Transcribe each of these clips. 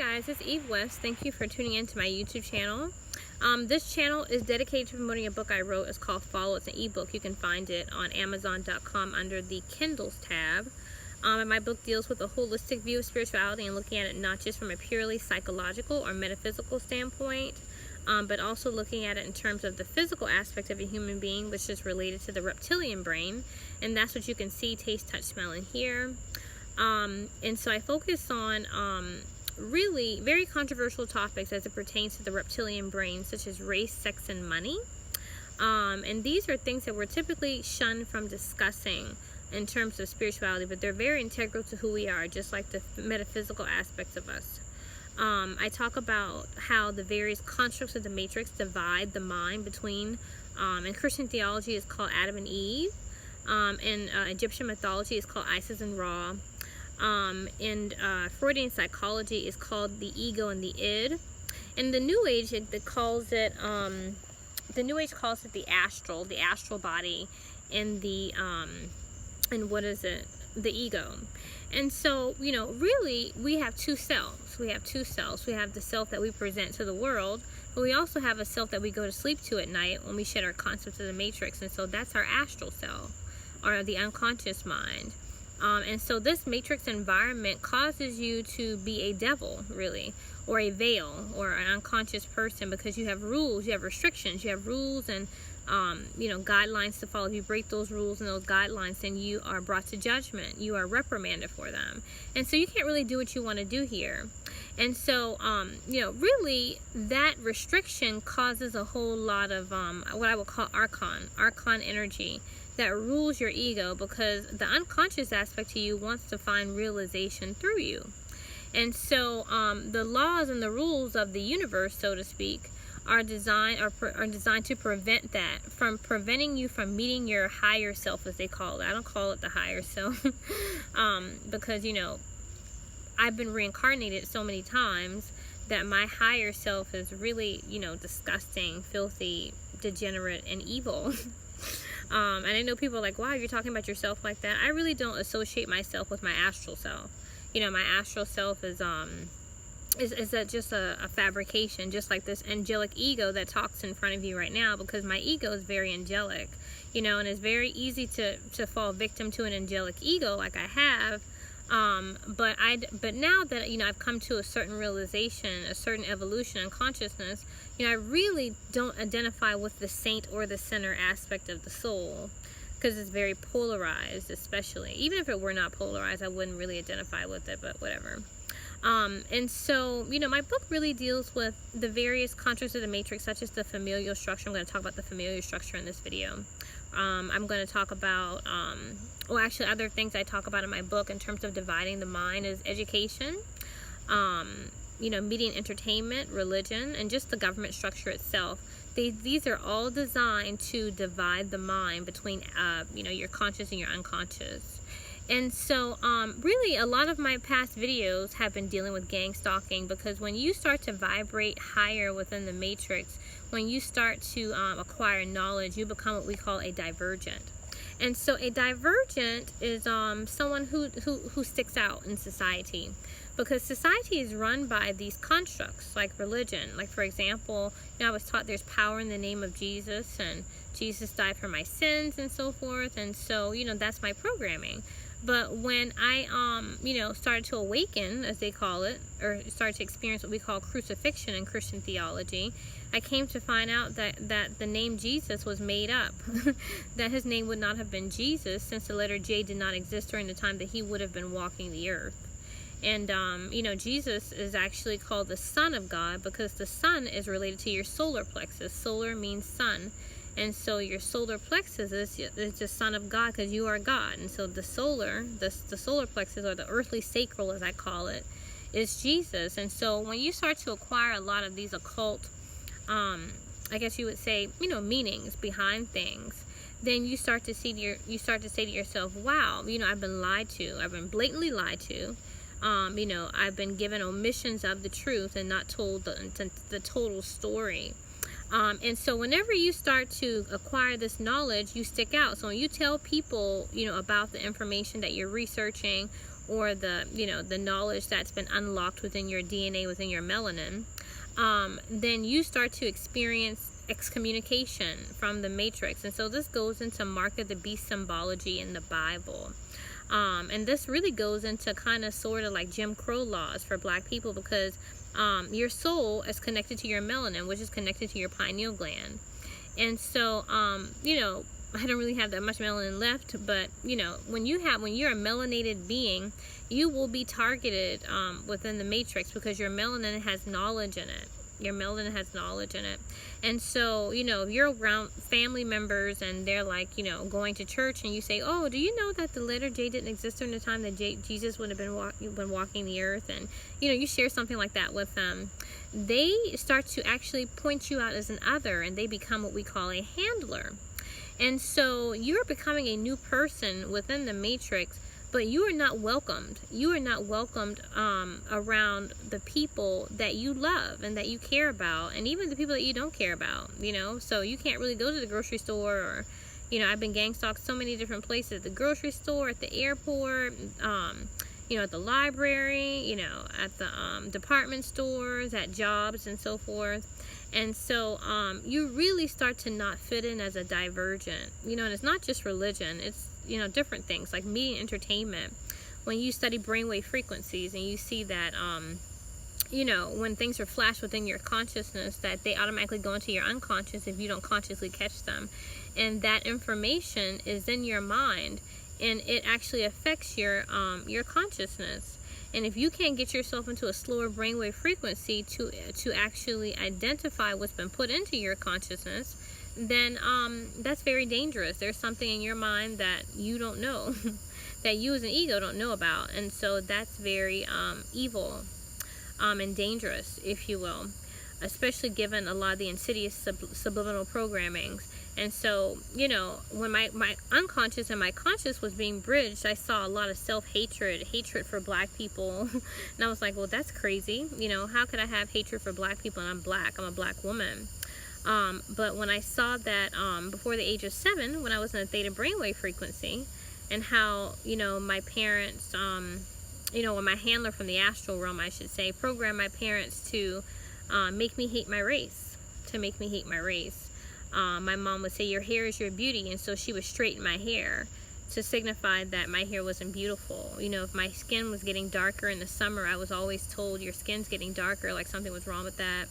guys, it's Eve West. Thank you for tuning in to my YouTube channel. This channel is dedicated to promoting a book I wrote. It's called Follow. It's an ebook. You can find it on Amazon.com under the Kindles tab. And my book deals with a holistic view of spirituality and looking at it not just from a purely psychological or metaphysical standpoint, but also looking at it in terms of the physical aspect of a human being, which is related to the reptilian brain. And that's what you can see, taste, touch, smell, and hear. And so I focus on really very controversial topics as it pertains to the reptilian brain, such as race, sex, and money. And these are things that we're typically shunned from discussing in terms of spirituality, but they're very integral to who we are, just like the metaphysical aspects of us. I talk about how the various constructs of the matrix divide the mind between, in Christian theology is called Adam and Eve. In Egyptian mythology is called Isis and Ra. In Freudian psychology is called the ego and the id. In the New Age, it calls it the astral body, and the the ego. And so, really, we have two selves. We have the self that we present to the world, but we also have a self that we go to sleep to at night when we shed our concepts of the matrix. And so that's our astral self, or the unconscious mind. And so this matrix environment causes you to be a devil, really, or a veil, or an unconscious person, because you have rules, you have restrictions, you have rules and guidelines to follow. If you break those rules and those guidelines, then you are brought to judgment. You are reprimanded for them. And so you can't really do what you want to do here. And so, really, that restriction causes a whole lot of what I would call archon energy that rules your ego, because the unconscious aspect to you wants to find realization through you. And so the laws and the rules of the universe, so to speak, are designed to prevent that, from preventing you from meeting your higher self, as they call it. I don't call it the higher self because I've been reincarnated so many times that my higher self is really disgusting, filthy, degenerate, and evil. And I know people are like, wow, you're talking about yourself like that. I really don't associate myself with my astral self. My astral self is just a fabrication, just like this angelic ego that talks in front of you right now, because my ego is very angelic, and it's very easy to fall victim to an angelic ego like I have. But now that I've come to a certain realization, a certain evolution in consciousness, I really don't identify with the saint or the sinner aspect of the soul, because it's very polarized. Especially, even if it were not polarized, I wouldn't really identify with it, but whatever. And so, my book really deals with the various constructs of the matrix, such as the familial structure. I'm going to talk about the familial structure in this video. I'm going to talk about, other things I talk about in my book in terms of dividing the mind is education, media and entertainment, religion, and just the government structure itself. These are all designed to divide the mind between, your conscious and your unconscious. And so, really, a lot of my past videos have been dealing with gang stalking, because when you start to vibrate higher within the matrix, when you start to acquire knowledge, you become what we call a divergent. And so a divergent is someone who sticks out in society, because society is run by these constructs like religion. Like, for example, I was taught there's power in the name of Jesus, and Jesus died for my sins and so forth. And so, that's my programming. But when I, started to awaken, as they call it, or started to experience what we call crucifixion in Christian theology, I came to find out that the name Jesus was made up. That his name would not have been Jesus, since the letter J did not exist during the time that he would have been walking the earth. And, Jesus is actually called the Son of God, because the Son is related to your solar plexus. Solar means sun. And so your solar plexus is the Son of God, because you are God. And so the solar plexus, or the earthly sacral, as I call it, is Jesus. And so when you start to acquire a lot of these occult, I guess you would say, meanings behind things, then you start to say to yourself, wow, I've been lied to. I've been blatantly lied to. I've been given omissions of the truth and not told the total story. And so whenever you start to acquire this knowledge, you stick out. So when you tell people, about the information that you're researching, or the, the knowledge that's been unlocked within your DNA, within your melanin, then you start to experience excommunication from the matrix. And so this goes into mark of the beast symbology in the Bible. And this really goes into kind of sort of like Jim Crow laws for Black people, because your soul is connected to your melanin, which is connected to your pineal gland. And so, I don't really have that much melanin left, but when you're a melanated being, you will be targeted within the matrix, because your melanin has knowledge in it. Your melanin has knowledge in it. And so, if you're around family members and they're like, going to church, and you say, oh, do you know that the letter J didn't exist during the time that Jesus would have been walking the earth? And, you share something like that with them. They start to actually point you out as an other, and they become what we call a handler. And so you're becoming a new person within the matrix, but you are not welcomed. You are not welcomed around the people that you love and that you care about, and even the people that you don't care about, So you can't really go to the grocery store, or, I've been gang stalked so many different places, at the grocery store, at the airport, at the library, at the department stores, at jobs, and so forth. And so you really start to not fit in as a divergent, and it's not just religion, it's different things like media and entertainment. When you study brainwave frequencies and you see that when things are flashed within your consciousness, that they automatically go into your unconscious if you don't consciously catch them, and that information is in your mind, and it actually affects your consciousness. And if you can't get yourself into a slower brainwave frequency to actually identify what's been put into your consciousness, then that's very dangerous. There's something in your mind that you don't know, that you as an ego don't know about. And so that's very evil and dangerous, if you will, especially given a lot of the insidious subliminal programmings. And so, when my unconscious and my conscious was being bridged, I saw a lot of self-hatred, hatred for Black people. And I was like, well, that's crazy. How could I have hatred for Black people, and I'm Black? I'm a Black woman. But when I saw that before the age of 7, when I was in a theta brainwave frequency, and how, my parents, when my handler from the astral realm, I should say, programmed my parents to make me hate my race, my mom would say, your hair is your beauty, and so she would straighten my hair to signify that my hair wasn't beautiful. If my skin was getting darker in the summer, I was always told, your skin's getting darker, like something was wrong with that.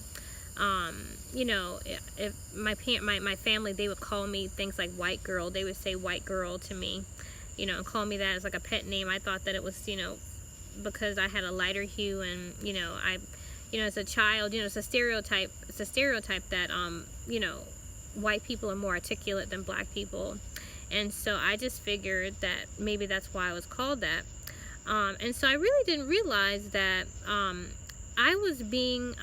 If my family, they would call me things like white girl. They would say white girl to me, and call me that as like a pet name. I thought that it was, because I had a lighter hue, and, as a child, it's a stereotype that, white people are more articulate than Black people. And so I just figured that maybe that's why I was called that. And so I really didn't realize that I was being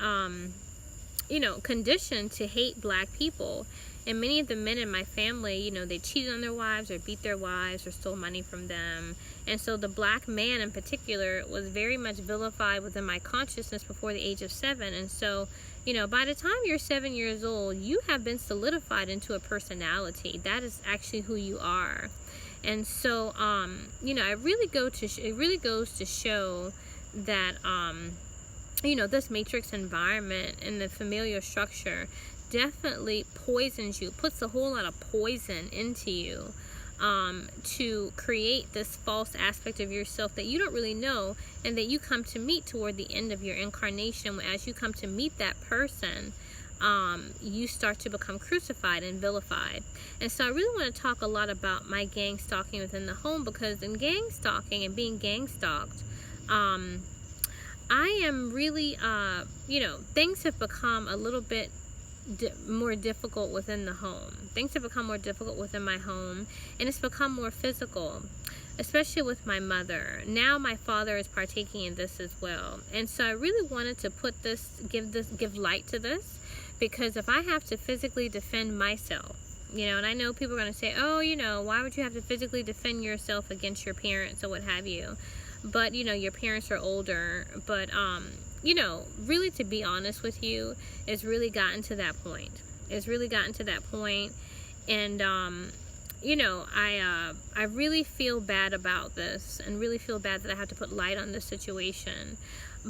conditioned to hate Black people. And many of the men in my family, they cheated on their wives, or beat their wives, or stole money from them. And so the Black man in particular was very much vilified within my consciousness before the age of 7. And so, by the time you're 7 years old, you have been solidified into a personality. That is actually who you are. And so, it really goes to show that, this matrix environment and the familial structure definitely poisons you, puts a whole lot of poison into you, to create this false aspect of yourself that you don't really know, and that you come to meet toward the end of your incarnation. As you come to meet that person, you start to become crucified and vilified. And so I really want to talk a lot about my gang stalking within the home, because in gang stalking and being gang stalked, I am really, things have become a little bit more difficult within the home. Things have become more difficult within my home, and it's become more physical, especially with my mother. Now my father is partaking in this as well. And so I really wanted to give light to this, because if I have to physically defend myself, and I know people are going to say, oh, why would you have to physically defend yourself against your parents or what have you? But, your parents are older. But, really, to be honest with you, it's really gotten to that point. And, I really feel bad about this, and really feel bad that I have to put light on this situation.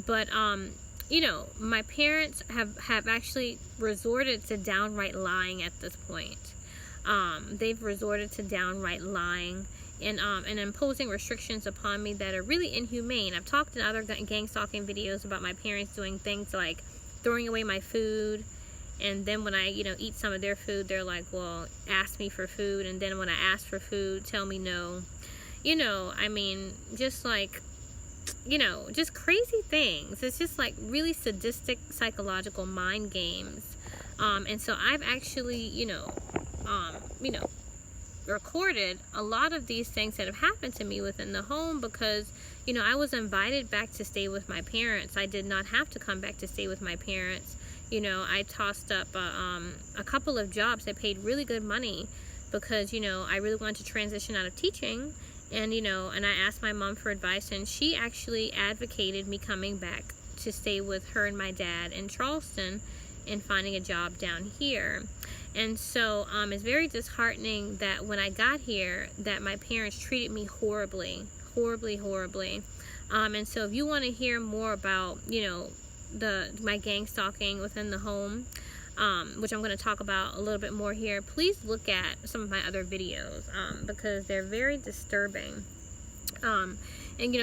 But my parents have actually resorted to downright lying at this point. They've resorted to downright lying and imposing restrictions upon me that are really inhumane. I've talked in other gang stalking videos about my parents doing things like throwing away my food, and then when I eat some of their food, they're like, well, ask me for food, and then when I ask for food, tell me no. I mean, just like, just crazy things. It's just like really sadistic psychological mind games. And so I've actually recorded a lot of these things that have happened to me within the home, because I was invited back to stay with my parents. I did not have to come back to stay with my parents. I tossed up a couple of jobs that paid really good money, because I really wanted to transition out of teaching, and and I asked my mom for advice, and she actually advocated me coming back to stay with her and my dad in Charleston and finding a job down here. And so it's very disheartening that when I got here that my parents treated me horribly. And so if you want to hear more about my gang stalking within the home, which I'm going to talk about a little bit more here, please look at some of my other videos, because they're very disturbing. And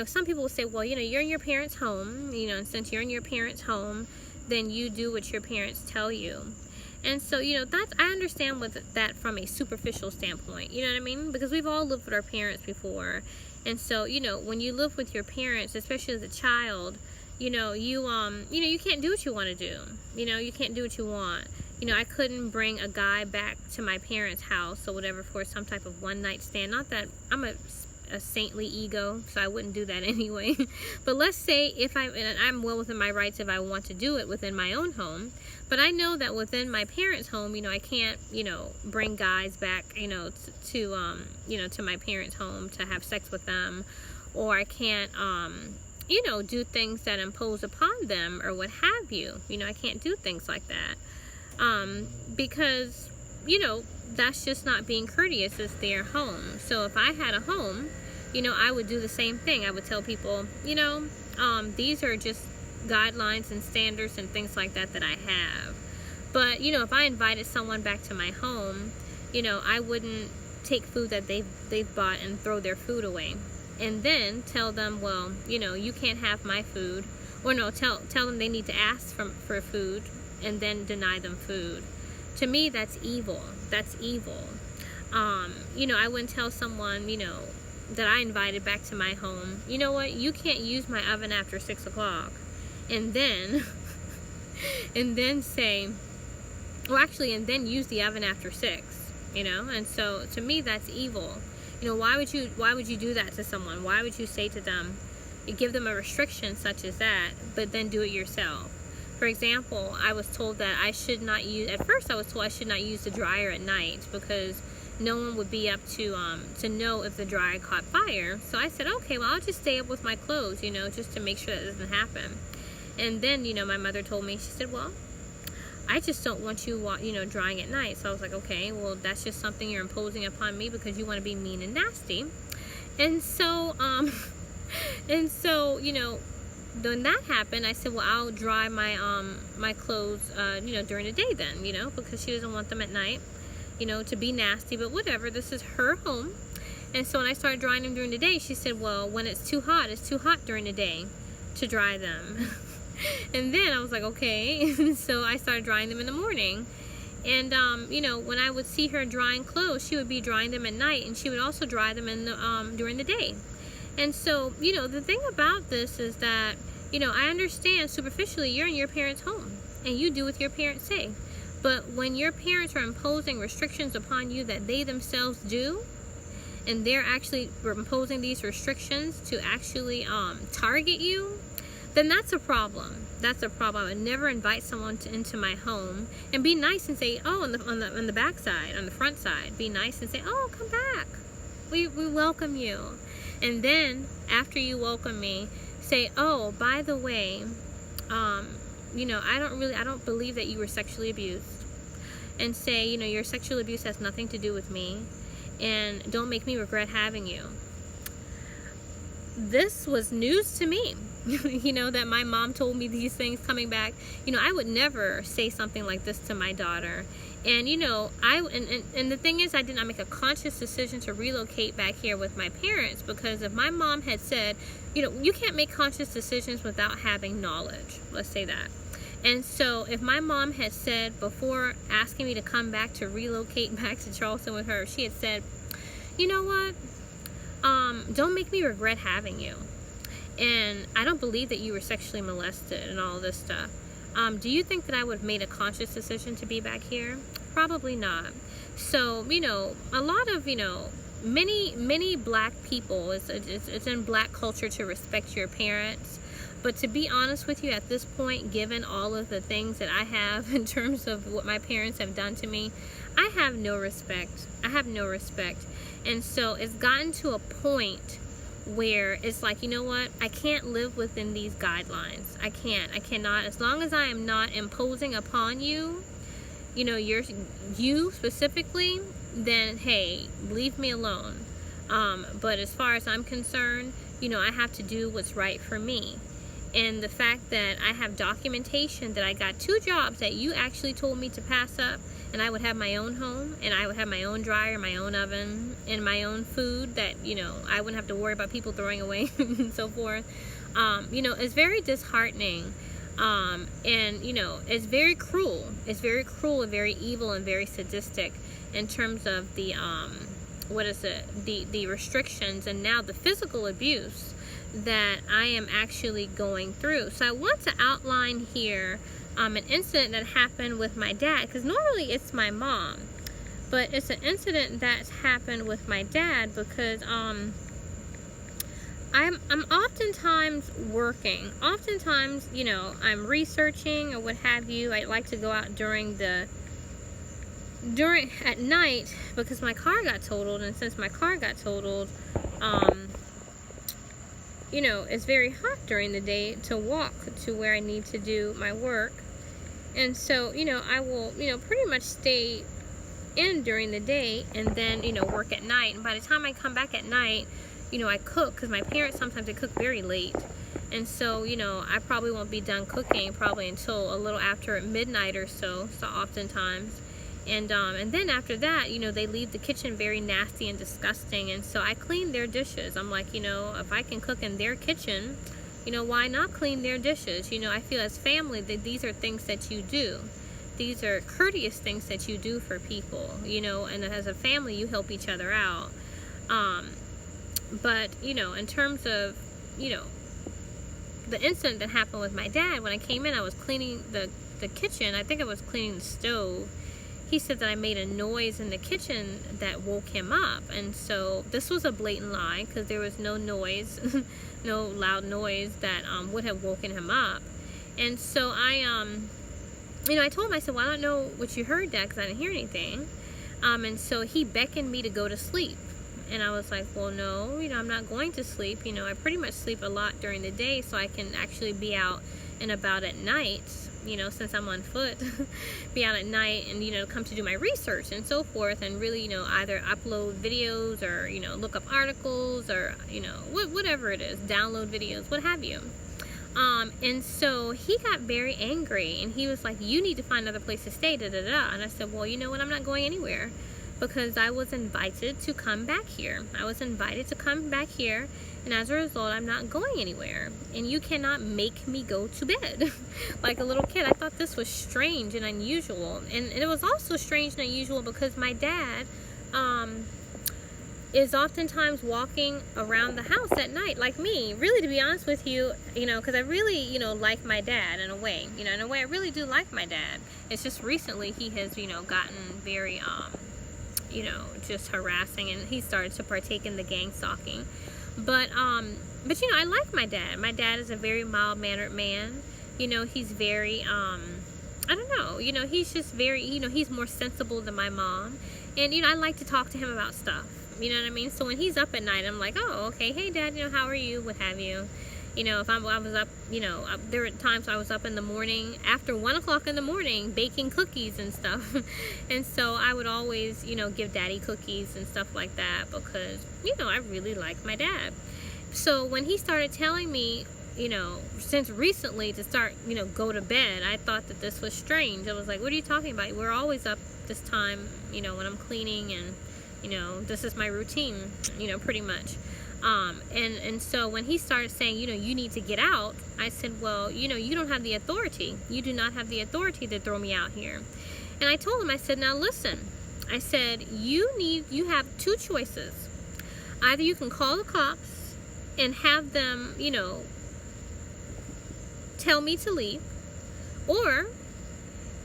some people will say, well, you're in your parents' home, and since you're in your parents' home, then you do what your parents tell you. And so, that's, I understand with that from a superficial standpoint, you know what I mean? Because we've all lived with our parents before. And so, when you live with your parents, especially as a child, you can't do what you want to do. You can't do what you want. I couldn't bring a guy back to my parents' house or whatever for some type of one-night stand. Not that I'm a saintly ego, so I wouldn't do that anyway. But let's say I'm well within my rights if I want to do it within my own home. But I know that within my parents' home, I can't, bring guys back, to my parents' home to have sex with them, or I can't, do things that impose upon them or what have you. I can't do things like that, because, that's just not being courteous. It's their home. So if I had a home, I would do the same thing. I would tell people, these are just guidelines and standards and things like that I have. But if I invited someone back to my home, I wouldn't take food that they've bought and throw their food away, and then tell them, well, you can't have my food, or no, tell them they need to ask for food and then deny them food. To me, that's evil. That's evil. I wouldn't tell someone, that I invited back to my home, you know what, you can't use my oven after 6 o'clock. And then, and then use the oven after 6, and so to me, that's evil. Why would you do that to someone? Why would you say to them, you give them a restriction such as that, but then do it yourself? For example, I was told that I should not use the dryer at night, because no one would be up to know if the dryer caught fire. So I said, okay, well, I'll just stay up with my clothes, just to make sure that doesn't happen. And then, my mother told me, she said, well, I just don't want you, drying at night. So I was like, okay, well, that's just something you're imposing upon me because you want to be mean and nasty. And so, when that happened, I said, well, I'll dry my my clothes, during the day then, because she doesn't want them at night, to be nasty. But whatever, this is her home. And so when I started drying them during the day, she said, well, when it's too hot during the day to dry them. And then I was like, okay. So I started drying them in the morning. And, when I would see her drying clothes, she would be drying them at night, and she would also dry them during the day. And so, the thing about this is that, I understand superficially you're in your parents' home and you do what your parents say. But when your parents are imposing restrictions upon you that they themselves do, and they're actually imposing these restrictions to actually target you, then that's a problem. That's a problem. I would never invite someone into my home and be nice and say, oh, on the back side, on the front side, be nice and say, oh, come back. We welcome you. And then after you welcome me, say, oh, by the way, I don't believe that you were sexually abused. And say, your sexual abuse has nothing to do with me. and don't make me regret having you. This was news to me. That my mom told me these things coming back. I would never say something like this to my daughter. And and the thing is, I did not make a conscious decision to relocate back here with my parents, because if my mom had said, you can't make conscious decisions without having knowledge, let's say that. And so if my mom had said, before asking me to come back to relocate back to Charleston with her, she had said, you know what, don't make me regret having you. And I don't believe that you were sexually molested and all this stuff. Do you think that I would have made a conscious decision to be back here? Probably not. So, a lot of, many black people, it's in black culture to respect your parents. But to be honest with you, at this point, given all of the things that I have in terms of what my parents have done to me, I have no respect. I have no respect. And so it's gotten to a point where it's like, you know what, I can't live within these guidelines. I cannot, as long as I am not imposing upon you, you specifically, then hey, leave me alone. But as far as I'm concerned, I have to do what's right for me. And the fact that I have documentation that I got 2 jobs that you actually told me to pass up, and I would have my own home, and I would have my own dryer, my own oven, and my own food that, I wouldn't have to worry about people throwing away and so forth. It's very disheartening. And, it's very cruel. It's very cruel and very evil and very sadistic in terms of the, the restrictions and now the physical abuse that I am actually going through. So I want to outline here an incident that happened with my dad, because normally it's my mom, but it's an incident that's happened with my dad because I'm oftentimes working. Oftentimes, I'm researching or what have you. I like to go out at night because my car got totaled, and since my car got totaled, it's very hot during the day to walk to where I need to do my work. And so, I will, pretty much stay in during the day and then, work at night. And by the time I come back at night, I cook, because my parents, sometimes they cook very late. And so, I probably won't be done cooking probably until a little after midnight or so oftentimes. And then after that, they leave the kitchen very nasty and disgusting. And so I clean their dishes. I'm like, if I can cook in their kitchen, why not clean their dishes? I feel as family that these are things that you do. These are courteous things that you do for people, and as a family, you help each other out. But, in terms of, the incident that happened with my dad, when I came in, I was cleaning the kitchen. I think I was cleaning the stove. He said that I made a noise in the kitchen that woke him up. And so this was a blatant lie, because there was no noise, no loud noise that would have woken him up. And so I told him, I said, well, I don't know what you heard, Dad, because I didn't hear anything. And so he beckoned me to go to sleep. And I was like, well, no, I'm not going to sleep. I pretty much sleep a lot during the day, so I can actually be out and about at night, since I'm on foot, be out at night and, come to do my research and so forth, and really, either upload videos or, look up articles or, whatever it is, download videos, what have you. And so he got very angry, and he was like, you need to find another place to stay, da-da-da. And I said, well, you know what, I'm not going anywhere, because I was invited to come back here. I was invited to come back here, and as a result, I'm not going anywhere. And you cannot make me go to bed like a little kid. I thought this was strange and unusual. And it was also strange and unusual because my dad is oftentimes walking around the house at night, like me. Really, to be honest with you, because I really, like my dad in a way. In a way, I really do like my dad. It's just recently he has, gotten very, just harassing, and he started to partake in the gang stalking. But I like my dad. My dad is a very mild-mannered man. He's very, I don't know, he's just very, he's more sensible than my mom. And, I like to talk to him about stuff. You know what I mean? So when he's up at night, I'm like, oh, okay, hey, Dad, how are you? What have you? If I was up, there were times I was up in the morning, after 1 o'clock in the morning, baking cookies and stuff. And so I would always, give daddy cookies and stuff like that, because, I really like my dad. So when he started telling me, since recently to start, go to bed, I thought that this was strange. I was like, what are you talking about? We're always up this time, when I'm cleaning, and, this is my routine, pretty much. And so when he started saying, you need to get out, I said, well, you don't have the authority. You do not have the authority to throw me out here. And I told him, I said, now listen, I said, you have two choices. Either you can call the cops and have them, tell me to leave, or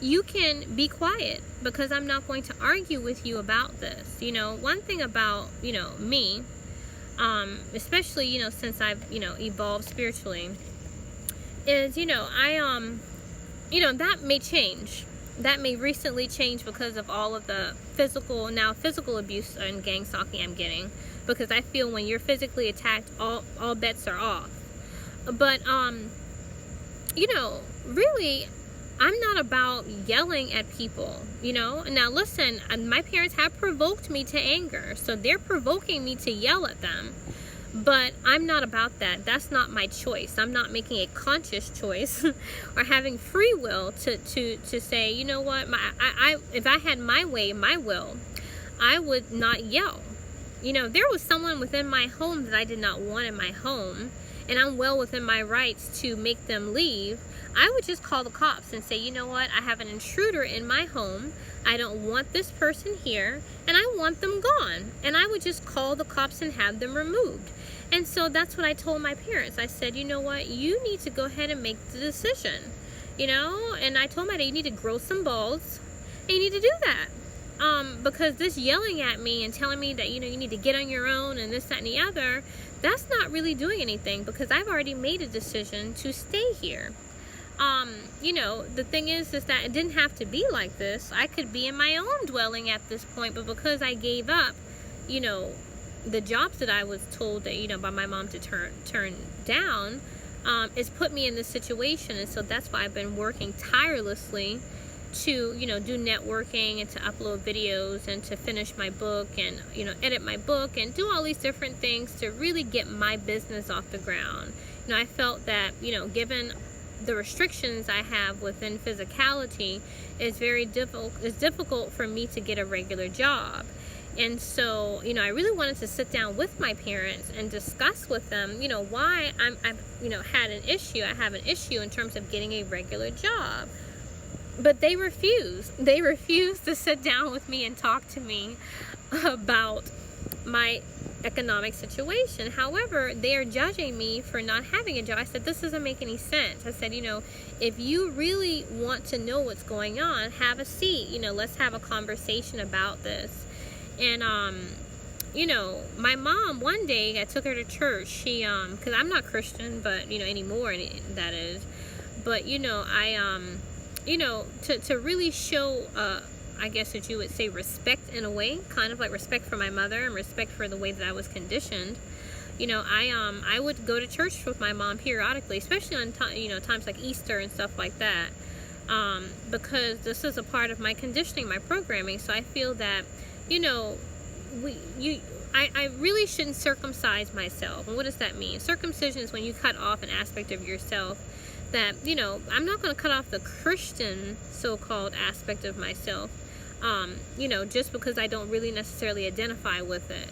you can be quiet, because I'm not going to argue with you about this. One thing about, me, especially, since I've, evolved spiritually, is, that may change. That may recently change because of all of the physical abuse and gang stalking I'm getting, because I feel when you're physically attacked, all bets are off. But, really, I'm not about yelling at people, Now listen, my parents have provoked me to anger, so they're provoking me to yell at them. But I'm not about that. That's not my choice. I'm not making a conscious choice or having free will to say, you know what, if I had my way, my will, I would not yell. There was someone within my home that I did not want in my home, and I'm well within my rights to make them leave. I would just call the cops and say, you know what, I have an intruder in my home. I don't want this person here, and I want them gone. And I would just call the cops and have them removed. And so that's what I told my parents. I said, you know what, you need to go ahead and make the decision, and I told my dad, you need to grow some balls, and you need to do that. Because this yelling at me and telling me that, you need to get on your own and this, that, and the other, that's not really doing anything, because I've already made a decision to stay here. The thing is that it didn't have to be like this. I could be in my own dwelling at this point, but because I gave up, the jobs that I was told that, by my mom to turn down, it's put me in this situation. And so that's why I've been working tirelessly to, do networking and to upload videos and to finish my book and, edit my book and do all these different things to really get my business off the ground. I felt that, given the restrictions I have within physicality, it's difficult for me to get a regular job. And so, I really wanted to sit down with my parents and discuss with them, why I've had an issue. I have an issue in terms of getting a regular job. But they refused. They refused to sit down with me and talk to me about my economic situation. However, they are judging me for not having a job. I said, this doesn't make any sense. I said, if you really want to know what's going on, have a seat. Let's have a conversation about this. And, my mom, one day, I took her to church. She, because I'm not Christian, but, anymore, that is. But, to really show, I guess that you would say, respect in a way, kind of like respect for my mother and respect for the way that I was conditioned. I would go to church with my mom periodically, especially on times like Easter and stuff like that, because this is a part of my conditioning, my programming. So I feel that, I really shouldn't circumcise myself. And what does that mean? Circumcision is when you cut off an aspect of yourself that, I'm not going to cut off the Christian so-called aspect of myself, just because I don't really necessarily identify with it.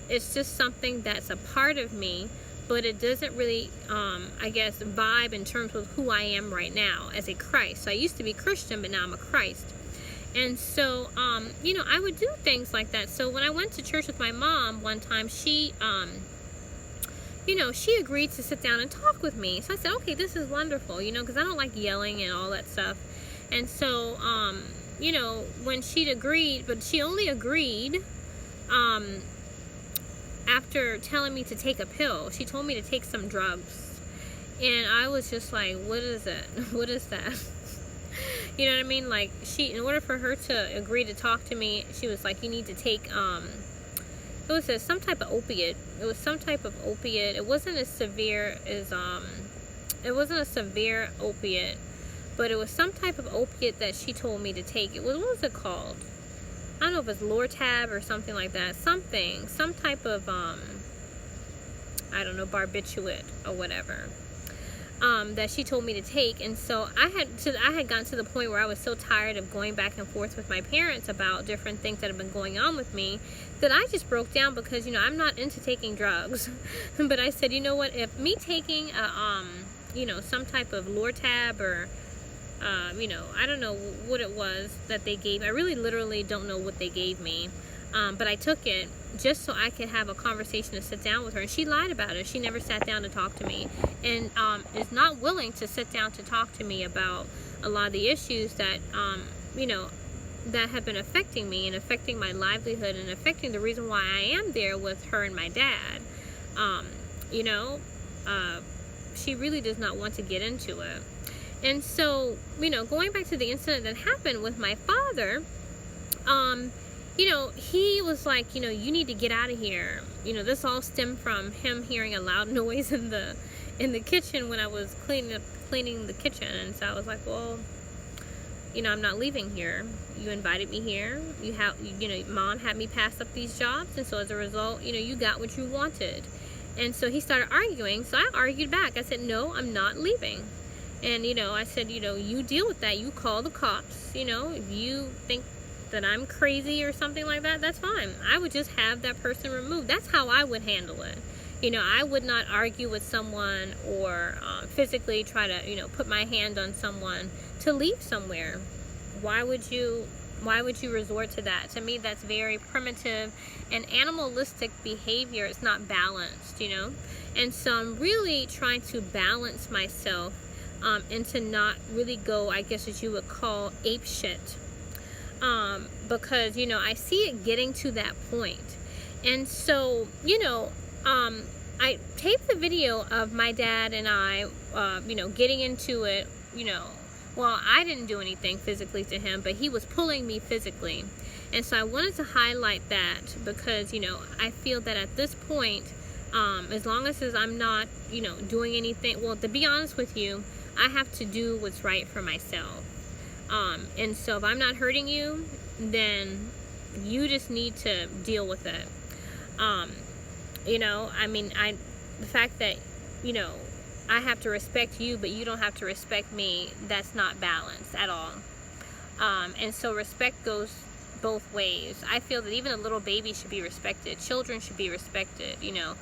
It's just something that's a part of me, but it doesn't really, I guess, vibe in terms of who I am right now as a Christ. So I used to be Christian, but now I'm a Christ. And so, I would do things like that. So when I went to church with my mom one time, she agreed to sit down and talk with me. So I said, okay, this is wonderful, because I don't like yelling and all that stuff. And so, when she'd agreed, but she only agreed, after telling me to take a pill. She told me to take some drugs. And I was just like, what is it? What is that? You know what I mean? Like, in order for her to agree to talk to me, she was like, you need to take, it was some type of opiate. It was some type of opiate. It wasn't as severe as it wasn't a severe opiate, but it was some type of opiate that she told me to take. It was, what was it called? I don't know if it's Lortab or something like that. Some type of I don't know, barbiturate or whatever. That she told me to take. And so I had gotten to the point where I was so tired of going back and forth with my parents about different things that have been going on with me, that I just broke down, because, you know, I'm not into taking drugs. But I said, you know what, if me taking you know, some type of Lortab or you know, I don't know what it was that they gave. I really literally don't know what they gave me. But I took it just so I could have a conversation to sit down with her. And she lied about it. She never sat down to talk to me, and is not willing to sit down to talk to me about a lot of the issues that, you know, that have been affecting me and affecting my livelihood and affecting the reason why I am there with her and my dad. You know, she really does not want to get into it. And so, you know, going back to the incident that happened with my father, you know, he was like, you know, you need to get out of here. You know, this all stemmed from him hearing a loud noise in the kitchen when I was cleaning the kitchen. And so I was like, well, you know, I'm not leaving here. You invited me here. You know, Mom had me pass up these jobs, and so as a result, you know, you got what you wanted. And so he started arguing. So I argued back. I said, no, I'm not leaving. And, you know, I said, you know, you deal with that. You call the cops. You know, if you think that I'm crazy or something like that, that's fine. I would just have that person removed. That's how I would handle it. You know, I would not argue with someone or physically try to, you know, put my hand on someone to leave somewhere. Why would you resort to that? To me, that's very primitive and animalistic behavior. It's not balanced, you know. And so I'm really trying to balance myself and to not really go, I guess as you would call, ape shit. Because, you know, I see it getting to that point. And so, you know, I taped the video of my dad and I, you know, getting into it, you know. Well, I didn't do anything physically to him, but he was pulling me physically. And so I wanted to highlight that because, you know, I feel that at this point, as long as I'm not, you know, doing anything, well, to be honest with you, I have to do what's right for myself. And so if I'm not hurting you, then you just need to deal with it. You know, I mean, the fact that, you know, I have to respect you, but you don't have to respect me, that's not balanced at all. And so respect goes both ways. I feel that even a little baby should be respected. Children should be respected, you know.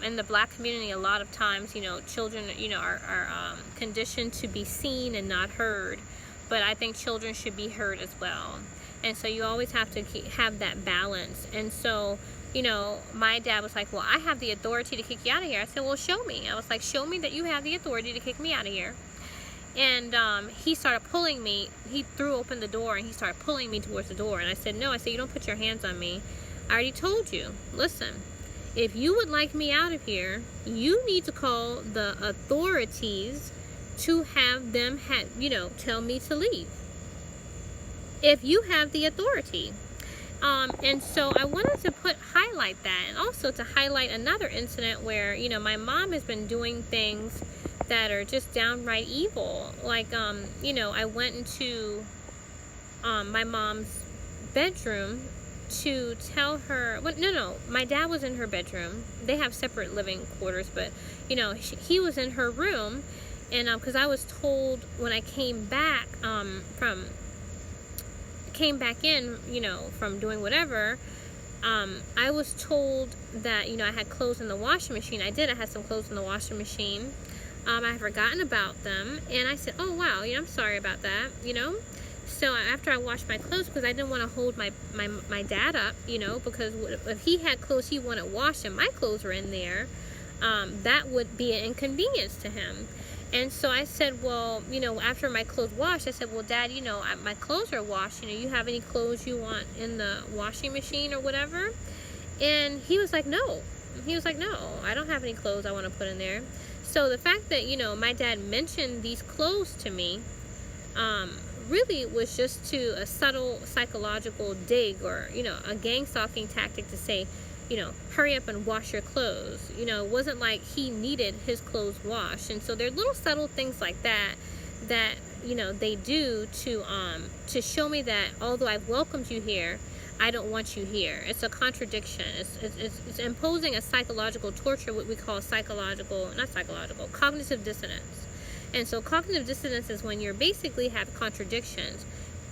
In the Black community, a lot of times, you know, children, you know, are conditioned to be seen and not heard. But I think children should be heard as well. And so you always have to have that balance. And so, you know, my dad was like, well, I have the authority to kick you out of here. I said, well, show me. I was like, show me that you have the authority to kick me out of here. And he started pulling me. He threw open the door and he started pulling me towards the door. And I said, no. I said, you don't put your hands on me. I already told you. Listen, if you would like me out of here, you need to call the authorities to have them, you know, tell me to leave. If you have the authority. And so I wanted to highlight that, and also to highlight another incident where, you know, my mom has been doing things that are just downright evil. Like, you know, I went into my mom's bedroom to tell her, well, no, my dad was in her bedroom. They have separate living quarters, but, you know, he was in her room, and because I was told when I came back in, you know, from doing whatever, I was told that, you know, I had clothes in the washing machine. I had some clothes in the washing machine. I had forgotten about them, and I said, oh wow, you know, I'm sorry about that, you know. So after I washed my clothes, because I didn't want to hold my dad up, you know, because if he had clothes he wanted washed and my clothes were in there, that would be an inconvenience to him. And so I said, well, you know, after my clothes washed, I said, well, Dad, you know, my clothes are washed. You know, you have any clothes you want in the washing machine or whatever? And he was like, no. He was like, no, I don't have any clothes I want to put in there. So the fact that, you know, my dad mentioned these clothes to me really was just to a subtle psychological dig, or, you know, a gang stalking tactic to say, hurry up and wash your clothes. It wasn't like he needed his clothes washed. And so there are little subtle things like that they do to show me that although I've welcomed you here, I don't want you here. It's a contradiction. It's imposing a psychological torture, what we call cognitive dissonance. And so cognitive dissonance is when you're basically have contradictions.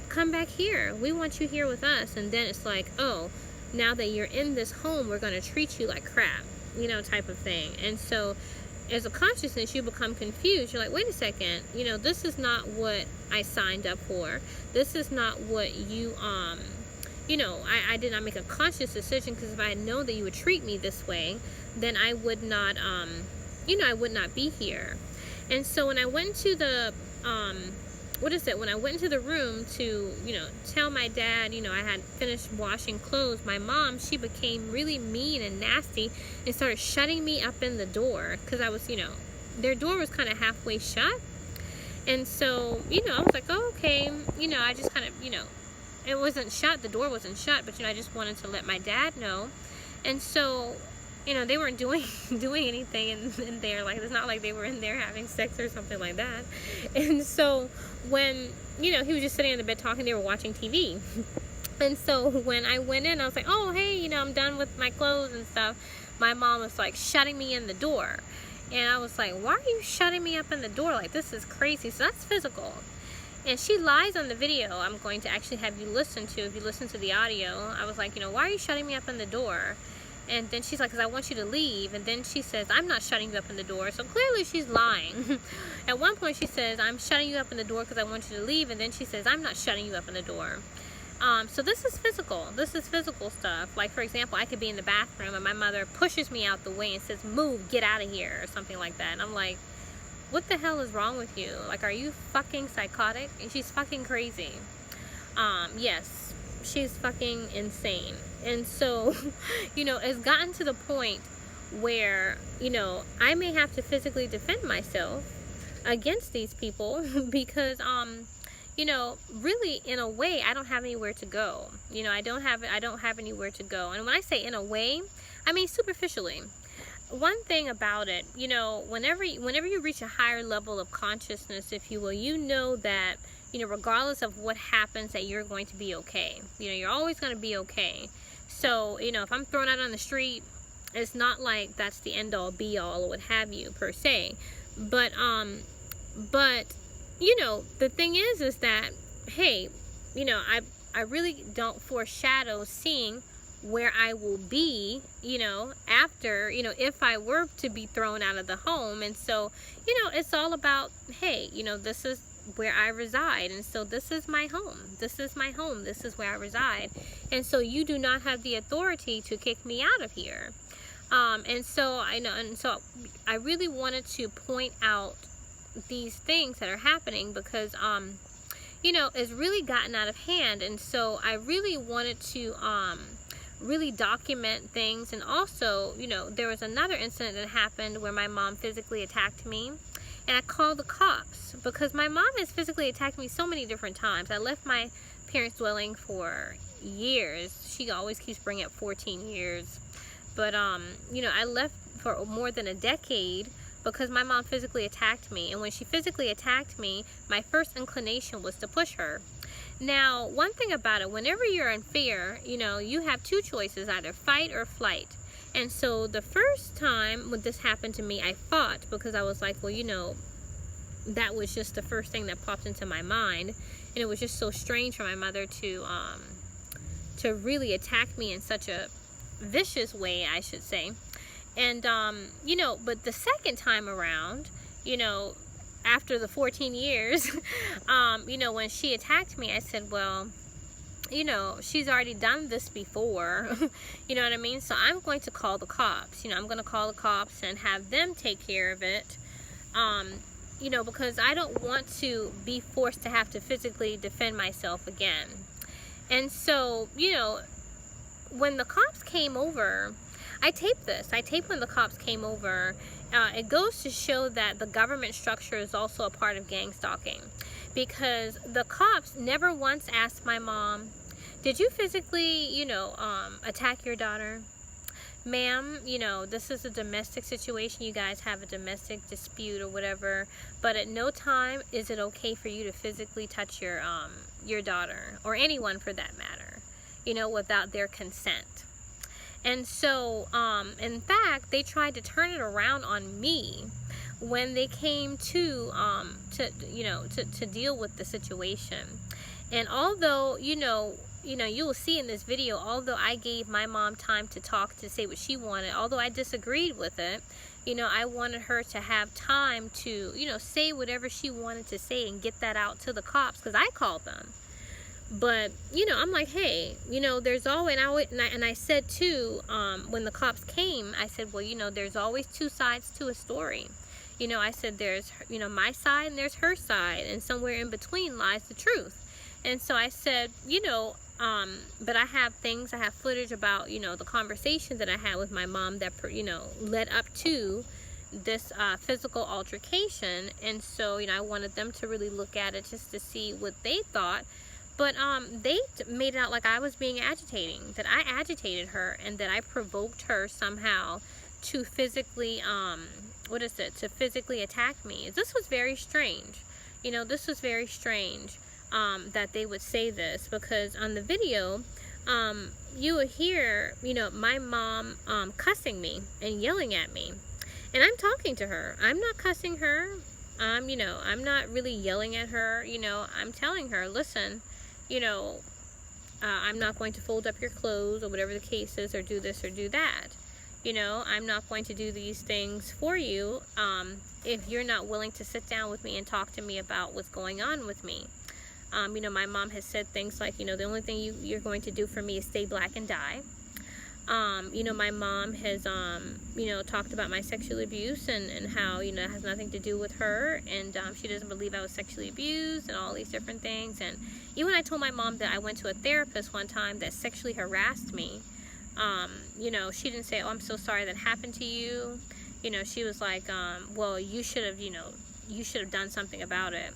Come back here. We want you here with us. And then it's like, oh, now that you're in this home, we're going to treat you like crap, type of thing. And so as a consciousness, you become confused. You're like, wait a second, this is not what I signed up for. This is not what you, I did not make a conscious decision, because if I had known that you would treat me this way, then I would not, I would not be here. And so when I went to the, when I went into the room to, tell my dad, I had finished washing clothes, my mom, she became really mean and nasty and started shutting me up in the door, because I was, their door was kind of halfway shut. And so, I was like, oh, okay, I just kind of, it wasn't shut, the door wasn't shut, but, I just wanted to let my dad know. And so, they weren't doing anything in there. Like, it's not like they were in there having sex or something like that. And so when, he was just sitting in the bed talking, they were watching TV. And so when I went in, I was like, oh, hey, I'm done with my clothes and stuff. My mom was like shutting me in the door. And I was like, why are you shutting me up in the door? Like, this is crazy. So that's physical. And she lies on the video I'm going to actually have you listen to. If you listen to the audio, I was like, why are you shutting me up in the door? And then she's like, because I want you to leave. And then she says, I'm not shutting you up in the door. So clearly she's lying. At one point she says, I'm shutting you up in the door because I want you to leave. And then she says, I'm not shutting you up in the door. So this is physical. This is physical stuff. Like, for example, I could be in the bathroom and my mother pushes me out the way and says, move, get out of here, or something like that. And I'm like, what the hell is wrong with you? Like, are you fucking psychotic? And she's fucking crazy. Yes, she's fucking insane. And so, it's gotten to the point where, I may have to physically defend myself against these people because, really, in a way, I don't have anywhere to go. I don't have anywhere to go. And when I say in a way, I mean superficially. One thing about it, whenever you reach a higher level of consciousness, if you will, that, regardless of what happens, that you're going to be okay. You're always going to be okay. So, if I'm thrown out on the street, it's not like that's the end all be all or what have you per se. But the thing is that, hey, I really don't foreshadow seeing where I will be, after, if I were to be thrown out of the home. And so, it's all about, hey, this is where I reside, and so this is my home. This is my home. This is where I reside. And so you do not have the authority to kick me out of here. And so I really wanted to point out these things that are happening because it's really gotten out of hand. And so I really wanted to really document things. And also, there was another incident that happened where my mom physically attacked me. And I called the cops because my mom has physically attacked me so many different times. I left my parents' dwelling for years. She always keeps bringing up 14 years. But, I left for more than a decade because my mom physically attacked me. And when she physically attacked me, my first inclination was to push her. Now, one thing about it, whenever you're in fear, you have two choices, either fight or flight. And so the first time when this happened to me, I fought because I was like, well, that was just the first thing that popped into my mind. And it was just so strange for my mother to really attack me in such a vicious way, I should say. And, but the second time around, after the 14 years, when she attacked me, I said, well, she's already done this before, you know what I mean? So I'm going to call the cops, I'm going to call the cops and have them take care of it, because I don't want to be forced to have to physically defend myself again. And so, when the cops came over, I taped this. I taped when the cops came over. It goes to show that the government structure is also a part of gang stalking, because the cops never once asked my mom, did you physically, attack your daughter? ma'am, you know, this is a domestic situation. You guys have a domestic dispute or whatever, but at no time is it okay for you to physically touch your daughter, or anyone for that matter, you know, without their consent. And so, in fact, they tried to turn it around on me when they came to deal with the situation. And although, you will see in this video, although I gave my mom time to talk, to say what she wanted, although I disagreed with it, I wanted her to have time to, say whatever she wanted to say and get that out to the cops, because I called them. But, I'm like, hey, there's always, and I said too, when the cops came, I said, well, there's always two sides to a story. I said, there's, my side and there's her side, and somewhere in between lies the truth. And so I said, but I have footage about, the conversations that I had with my mom that, led up to this physical altercation. And so, I wanted them to really look at it just to see what they thought. But they made it out like I was being agitating, that I agitated her, and that I provoked her somehow to physically, to physically attack me. This was very strange. This was very strange that they would say this, because on the video, you would hear, my mom cussing me and yelling at me. And I'm talking to her. I'm not cussing her. I'm not really yelling at her. I'm telling her, listen, I'm not going to fold up your clothes or whatever the case is, or do this or do that. I'm not going to do these things for you if you're not willing to sit down with me and talk to me about what's going on with me. My mom has said things like, the only thing you're going to do for me is stay black and die. My mom has, talked about my sexual abuse and how, it has nothing to do with her, and she doesn't believe I was sexually abused and all these different things. And even I told my mom that I went to a therapist one time that sexually harassed me. She didn't say, oh, I'm so sorry that happened to you. She was like, well, you should have done something about it.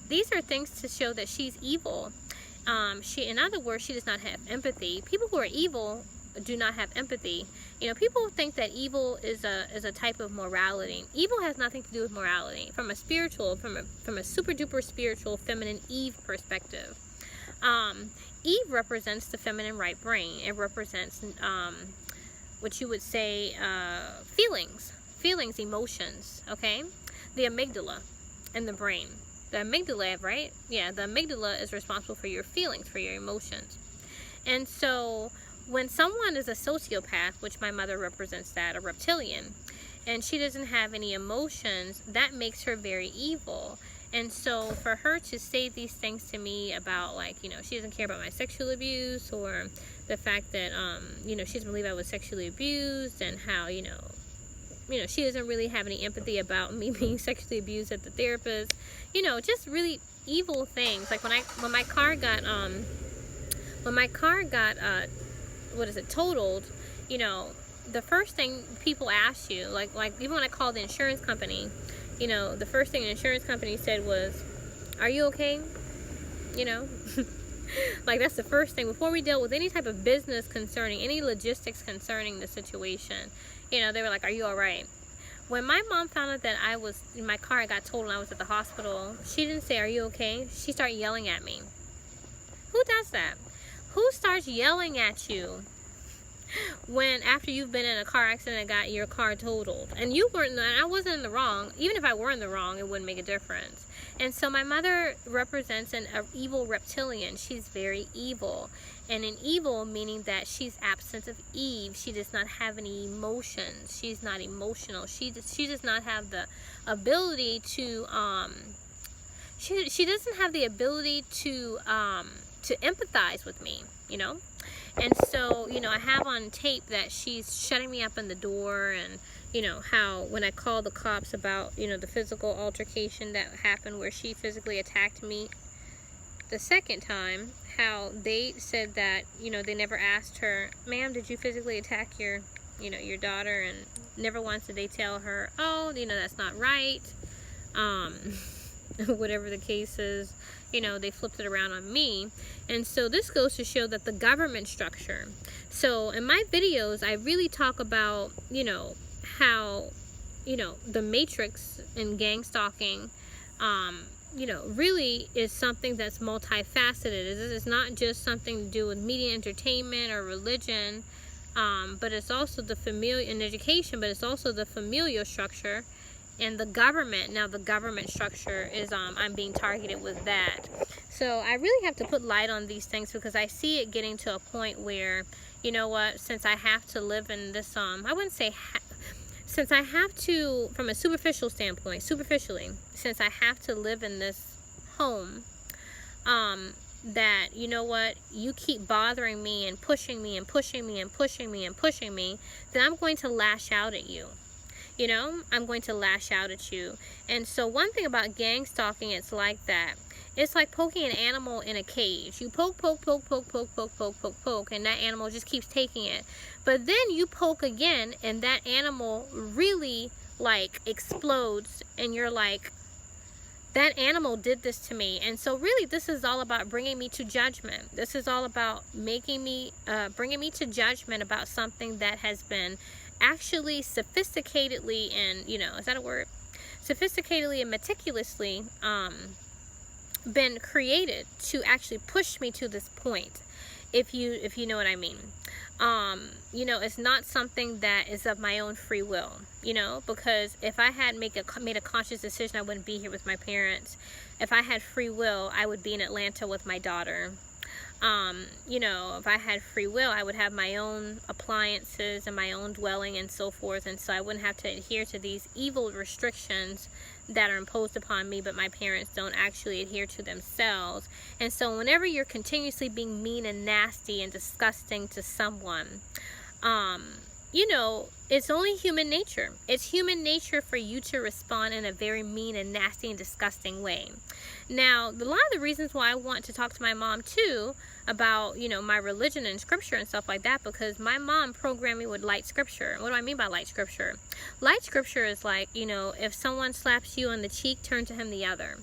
These are things to show that she's evil. In other words, she does not have empathy. People who are evil do not have empathy. People think that evil is a type of morality. Evil has nothing to do with morality. From a super duper spiritual feminine Eve perspective. Eve represents the feminine right brain. It represents what you would say feelings, emotions, okay? The amygdala in the brain. The amygdala, right? Yeah, the amygdala is responsible for your feelings, for your emotions. And so when someone is a sociopath, which my mother represents that, a reptilian, and she doesn't have any emotions, that makes her very evil. And so for her to say these things to me about, like, she doesn't care about my sexual abuse, or the fact that, she doesn't believe I was sexually abused, and how, she doesn't really have any empathy about me being sexually abused at the therapist, just really evil things. Like when my car got totaled, the first thing people ask you, like even when I called the insurance company, the first thing the insurance company said was, are you okay? Like, that's the first thing. Before we dealt with any type of business concerning, any logistics concerning the situation, they were like, are you all right? When my mom found out that my car got totaled and I was at the hospital, she didn't say, are you okay? She started yelling at me. Who does that? Who starts yelling at you when after you've been in a car accident and got your car totaled? And I wasn't in the wrong. Even if I were in the wrong, it wouldn't make a difference. And so my mother represents an evil reptilian. She's very evil. And an evil meaning that she's absent of Eve. She does not have any emotions. She's not emotional. She does not have the ability to she doesn't have the ability to empathize with me, And so, I have on tape that she's shutting me up in the door, and, how when I called the cops about, the physical altercation that happened where she physically attacked me the second time, how they said that, they never asked her, ma'am, did you physically attack your daughter? And never once did they tell her, oh, that's not right. whatever the case is, they flipped it around on me. And so this goes to show that the government structure. So in my videos, I really talk about, how, the matrix and gang stalking, really is something that's multifaceted. It's not just something to do with media, entertainment, or religion, but it's also the familial and education, but it's also the familial structure and the government. Now the government structure is, I'm being targeted with that. So I really have to put light on these things, because I see it getting to a point where, since I have to live in this, I wouldn't say since I have to, from a superficially, since I have to live in this home, that, you keep bothering me and pushing me and pushing me and pushing me and pushing me, then I'm going to lash out at you. I'm going to lash out at you. And so one thing about gang stalking, it's like that. It's like poking an animal in a cage. You poke, and that animal just keeps taking it. But then you poke again, and that animal really, explodes, and you're like, that animal did this to me. And so really, this is all about bringing me to judgment. This is all about bringing me to judgment about something that has been actually sophisticatedly and, is that a word? Sophisticatedly and meticulously been created to actually push me to this point, if you know what I mean. It's not something that is of my own free will, because if I had made a conscious decision, I wouldn't be here with my parents. If I had free will, I would be in Atlanta with my daughter. If I had free will, I would have my own appliances and my own dwelling and so forth, and so I wouldn't have to adhere to these evil restrictions that are imposed upon me, but my parents don't actually adhere to themselves. And so whenever you're continuously being mean and nasty and disgusting to someone, it's only human nature. It's human nature for you to respond in a very mean and nasty and disgusting way. Now, a lot of the reasons why I want to talk to my mom too about, my religion and scripture and stuff like that, because my mom programmed me with light scripture. What do I mean by light scripture? Light scripture is like, if someone slaps you on the cheek, turn to him the other.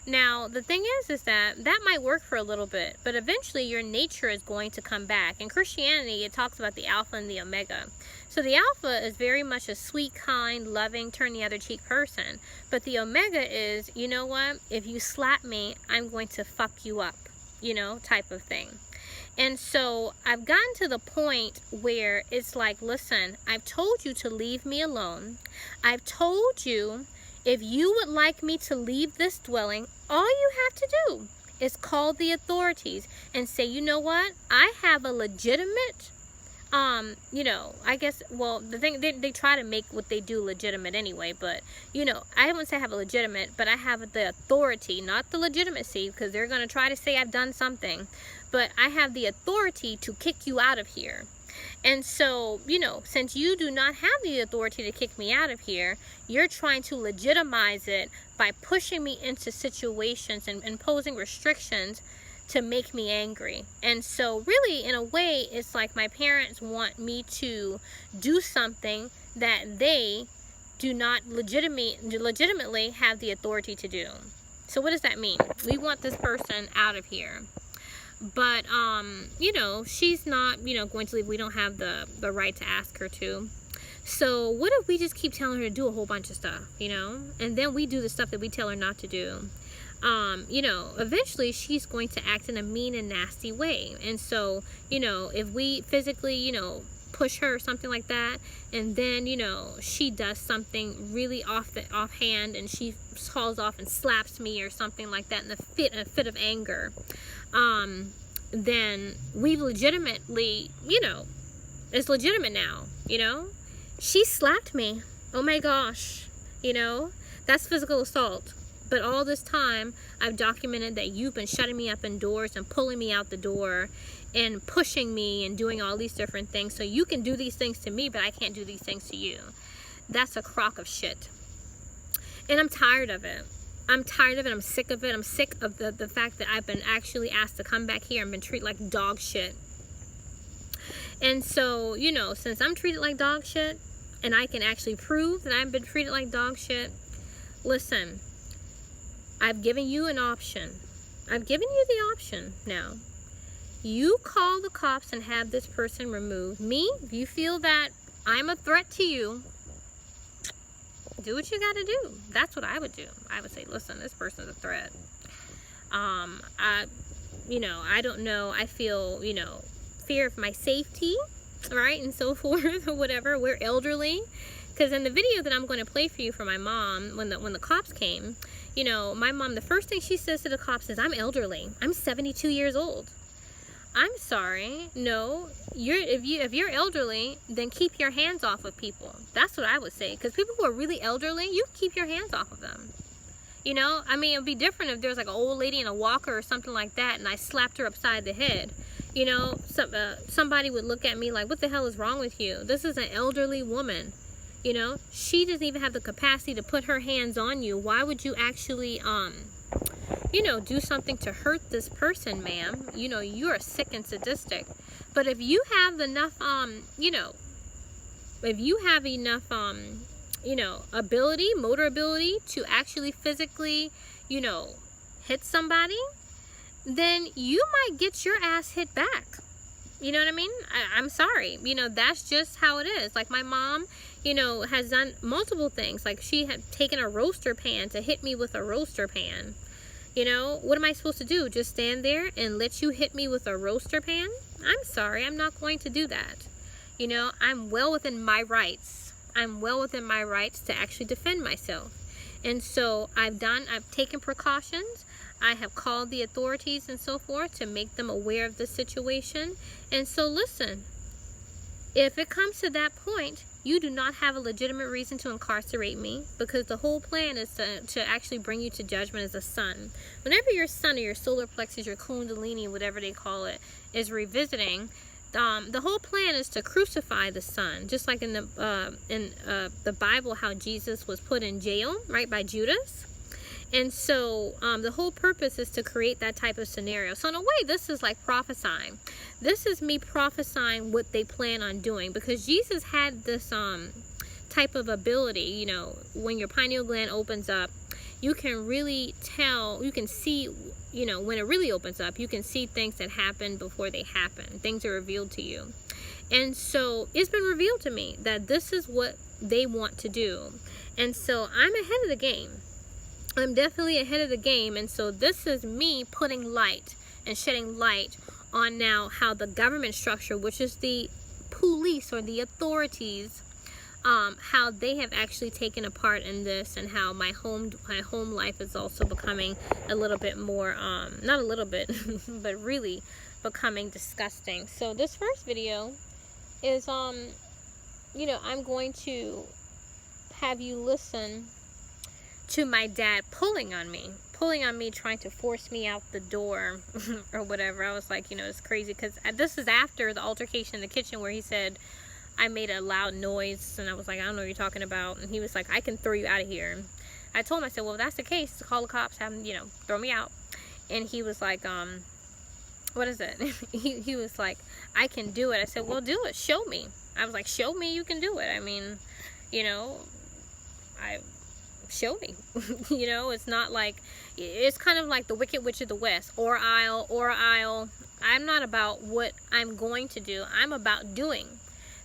Now, the thing is that might work for a little bit, but eventually your nature is going to come back. In Christianity, it talks about the Alpha and the Omega. So the Alpha is very much a sweet, kind, loving, turn the other cheek person. But the Omega is, if you slap me, I'm going to fuck you up, type of thing. And so I've gotten to the point where it's like, listen, I've told you to leave me alone. I've told you, if you would like me to leave this dwelling, all you have to do is call the authorities and say, you know what? I have a legitimate, I guess, well, the thing, they try to make what they do legitimate anyway, but, I wouldn't say I have a legitimate, but I have the authority, not the legitimacy, because they're going to try to say I've done something, but I have the authority to kick you out of here. And so, since you do not have the authority to kick me out of here, you're trying to legitimize it by pushing me into situations and imposing restrictions to make me angry. And so really, in a way, it's like my parents want me to do something that they do not legitimately have the authority to do. So what does that mean? We want this person out of here. But, she's not, going to leave. We don't have the right to ask her to. So what if we just keep telling her to do a whole bunch of stuff, and then we do the stuff that we tell her not to do? Eventually she's going to act in a mean and nasty way. And so, if we physically, push her or something like that, and then, she does something really offhand, and she calls off and slaps me or something like that in a fit of anger, then we've legitimately, it's legitimate now, she slapped me. Oh my gosh, that's physical assault. But all this time, I've documented that you've been shutting me up indoors and pulling me out the door and pushing me and doing all these different things. So you can do these things to me, but I can't do these things to you. That's a crock of shit. And I'm tired of it. I'm tired of it. I'm sick of it. I'm sick of the fact that I've been actually asked to come back here and been treated like dog shit. And so, since I'm treated like dog shit, and I can actually prove that I've been treated like dog shit, listen, I've given you an option. I've given you the option now. You call the cops and have this person removed. Me, if you feel that I'm a threat to you, do what you gotta do. That's what I would do. I would say, listen, this person's a threat. I don't know. I feel, fear of my safety, right? And so forth, or whatever. We're elderly. Because in the video that I'm going to play for you for my mom, when the cops came, my mom, the first thing she says to the cops is, I'm elderly. I'm 72 years old. I'm sorry. No, if you're elderly, then keep your hands off of people. That's what I would say. Because people who are really elderly, you keep your hands off of them. It'd be different if there's like an old lady in a walker or something like that, and I slapped her upside the head. Somebody would look at me like, what the hell is wrong with you? This is an elderly woman. She doesn't even have the capacity to put her hands on you. Why would you actually, do something to hurt this person, ma'am? You're sick and sadistic. But if you have enough, motor ability to actually physically, hit somebody, then you might get your ass hit back. You know what I mean? I'm sorry. That's just how it is. Like my mom, has done multiple things. Like she had taken a roaster pan to hit me with a roaster pan. What am I supposed to do? Just stand there and let you hit me with a roaster pan? I'm sorry. I'm not going to do that. I'm well within my rights. I'm well within my rights to actually defend myself. And so I've taken precautions. I have called the authorities and so forth to make them aware of the situation. And so listen, if it comes to that point, you do not have a legitimate reason to incarcerate me, because the whole plan is to actually bring you to judgment as a son. Whenever your son or your solar plexus, your kundalini, whatever they call it, is revisiting, the whole plan is to crucify the son, just like in the Bible, how Jesus was put in jail, right, by Judas. And so the whole purpose is to create that type of scenario. So in a way, this is like prophesying. This is me prophesying what they plan on doing, because Jesus had this type of ability. When your pineal gland opens up, you can really tell, you can see, when it really opens up, you can see things that happen before they happen. Things are revealed to you. And so it's been revealed to me that this is what they want to do. And so I'm ahead of the game. I'm definitely ahead of the game. And so this is me putting light and shedding light on now how the government structure, which is the police or the authorities, how they have actually taken a part in this, and how my home life is also becoming a little bit more, not a little bit, but really becoming disgusting. So this first video is, I'm going to have you listen to my dad pulling on me, trying to force me out the door or whatever. I was like, it's crazy, because this is after the altercation in the kitchen where he said I made a loud noise, and I was like, I don't know what you're talking about. And he was like, I can throw you out of here. I told him, I said, well, if that's the case, call the cops, have them, throw me out. And he was like, what is it? he was like, I can do it. I said, well, do it, show me. I was like, show me you can do it. I mean, show me. It's not like, it's kind of like the Wicked Witch of the West, or I'll. I'm not about what I'm going to do. I'm about doing.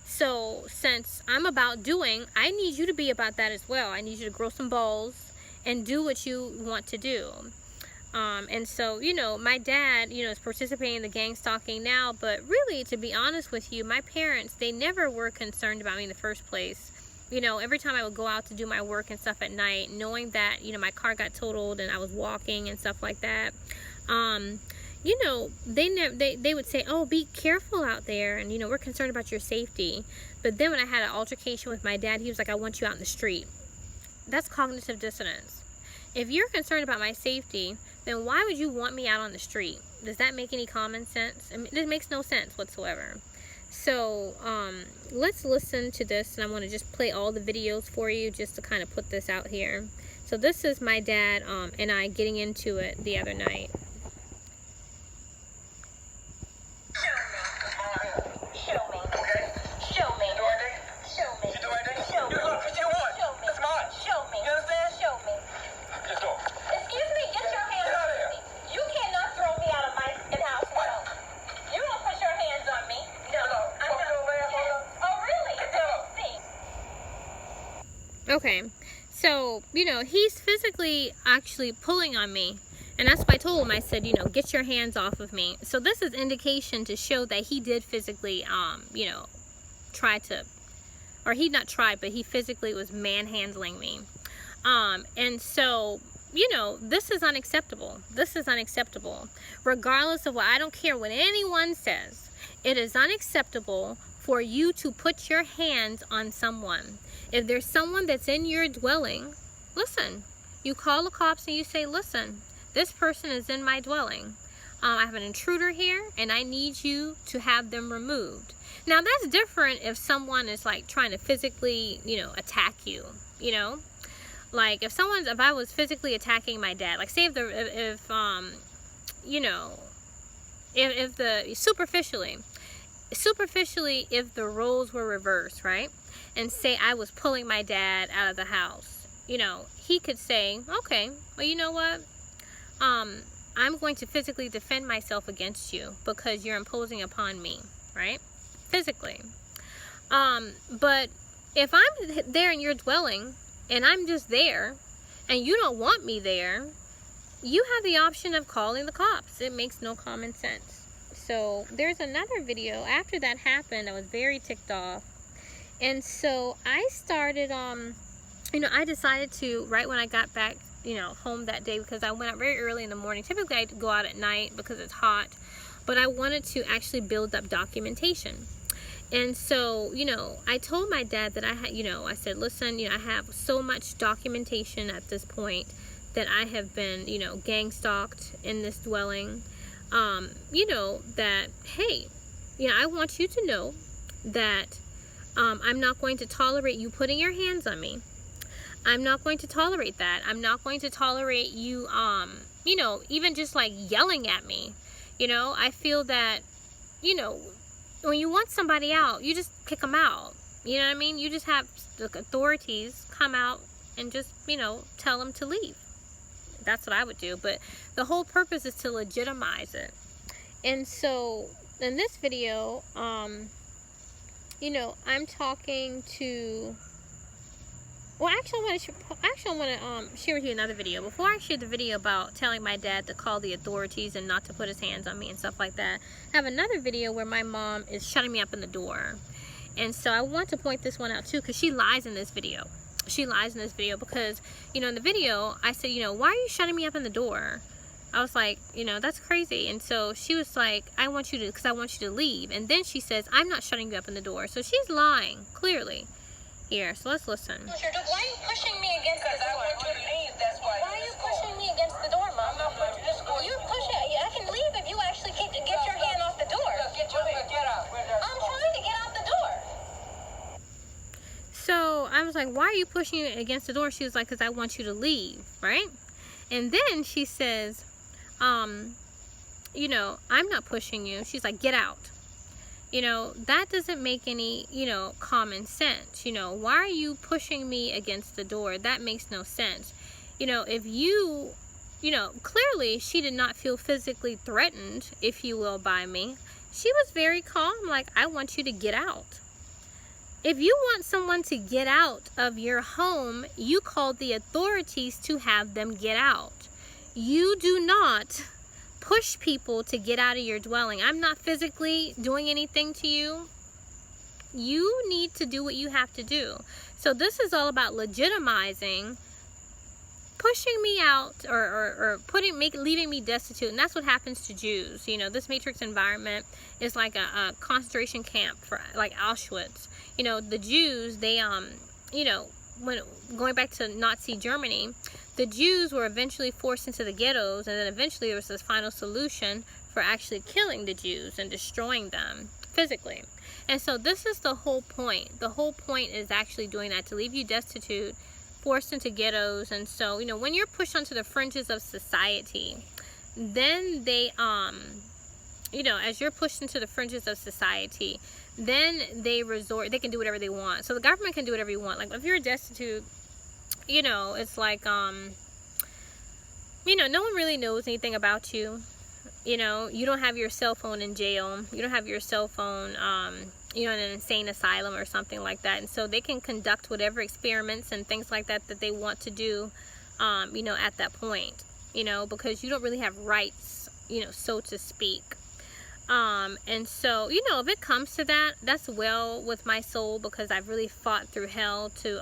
So since I'm about doing, I need you to be about that as well. I need you to grow some balls and do what you want to do. And so, my dad, is participating in the gang stalking now, but really, to be honest with you, my parents, they never were concerned about me in the first place. Every time I would go out to do my work and stuff at night, knowing that, my car got totaled and I was walking and stuff like that, they would say, oh, be careful out there, and we're concerned about your safety. But then when I had an altercation with my dad, he was like, I want you out in the street. That's cognitive dissonance. If you're concerned about my safety, then why would you want me out on the street? Does that make any common sense? I mean, it makes no sense whatsoever. So let's listen to this, and I'm going to just play all the videos for you just to kind of put this out here. So this is my dad and I getting into it the other night. Excuse me. Okay, so, you know, he's physically actually pulling on me. And that's what I told him. I said, you know, get your hands off of me. So this is indication to show that he did physically, you know, try to, or he not tried, but he physically was manhandling me. And so, you know, this is unacceptable. This is unacceptable. Regardless of what, I don't care what anyone says. It is unacceptable for you to put your hands on someone. If there's someone that's in your dwelling, listen, you call the cops and you say, listen, this person is in my dwelling. I have an intruder here and I need you to have them removed. Now that's different if someone is like trying to physically, you know, attack you, you know? Like if I was physically attacking my dad, like say if you know, if the superficially, if the roles were reversed, right? And say I was pulling my dad out of the house, you know, he could say, okay, well, you know what? I'm going to physically defend myself against you because you're imposing upon me, right? Physically. But if I'm there in your dwelling and I'm just there and you don't want me there, you have the option of calling the cops. It makes no common sense. So there's another video after that happened. I was very ticked off. And so I started, you know, I decided to, right when I got back, you know, home that day, because I went out very early in the morning. Typically I go out at night because it's hot, but I wanted to actually build up documentation. And so, you know, I told my dad that I had, you know, I said, listen, you know, I have so much documentation at this point that I have been, you know, gang stalked in this dwelling. You know, that, hey, you know, I want you to know that I'm not going to tolerate you putting your hands on me. I'm not going to tolerate that. I'm not going to tolerate you, you know, even just like yelling at me. You know, I feel that, you know, when you want somebody out, you just kick them out. You know what I mean? You just have the authorities come out and just, you know, tell them to leave. That's what I would do. But the whole purpose is to legitimize it. And so in this video, you know, I'm talking to, well, actually I want to share with you another video. Before I share the video about telling my dad to call the authorities and not to put his hands on me and stuff like that, I have another video where my mom is shutting me up in the door. And so I want to point this one out too, because she lies in this video. She lies in this video because, you know, in the video, I said, you know, why are you shutting me up in the door? I was like, you know, that's crazy. And so she was like, I want you to, because I want you to leave. And then she says, I'm not shutting you up in the door. So she's lying, clearly. Here, so let's listen. Why are you pushing me against the door? I want you to leave, that's why. Why are you pushing me against the door, Mom? You're pushing. I can leave if you actually get your hand off the door. Get out. I'm trying to get out the door. So I was like, why are you pushing it against the door? She was like, because I want you to leave, right? And then she says, you know, I'm not pushing you. She's like, get out. You know, that doesn't make any, you know, common sense. You know, why are you pushing me against the door? That makes no sense. You know, if you know, clearly she did not feel physically threatened, if you will, by me. She was very calm, like, I want you to get out. If you want someone to get out of your home, you call the authorities to have them get out. You do not push people to get out of your dwelling. I'm not physically doing anything to you. You need to do what you have to do. So this is all about legitimizing pushing me out or leaving me destitute. And that's what happens to Jews. You know, this matrix environment is like a concentration camp for like Auschwitz. You know, the Jews, they you know, when going back to Nazi Germany, the Jews were eventually forced into the ghettos, and then eventually there was this final solution for actually killing the Jews and destroying them physically. And so this is the whole point. The whole point is actually doing that, to leave you destitute, forced into ghettos. And so, you know, when you're pushed onto the fringes of society, then they, you know, as you're pushed into the fringes of society, then they can do whatever they want. So the government can do whatever you want. Like if you're destitute, you know, it's like, you know, no one really knows anything about you. You know, you don't have your cell phone in jail. You don't have your cell phone, you know, in an insane asylum or something like that. And so they can conduct whatever experiments and things like that that they want to do, you know, at that point, you know, because you don't really have rights, you know, so to speak. And so, you know, if it comes to that, that's well with my soul, because I've really fought through hell to,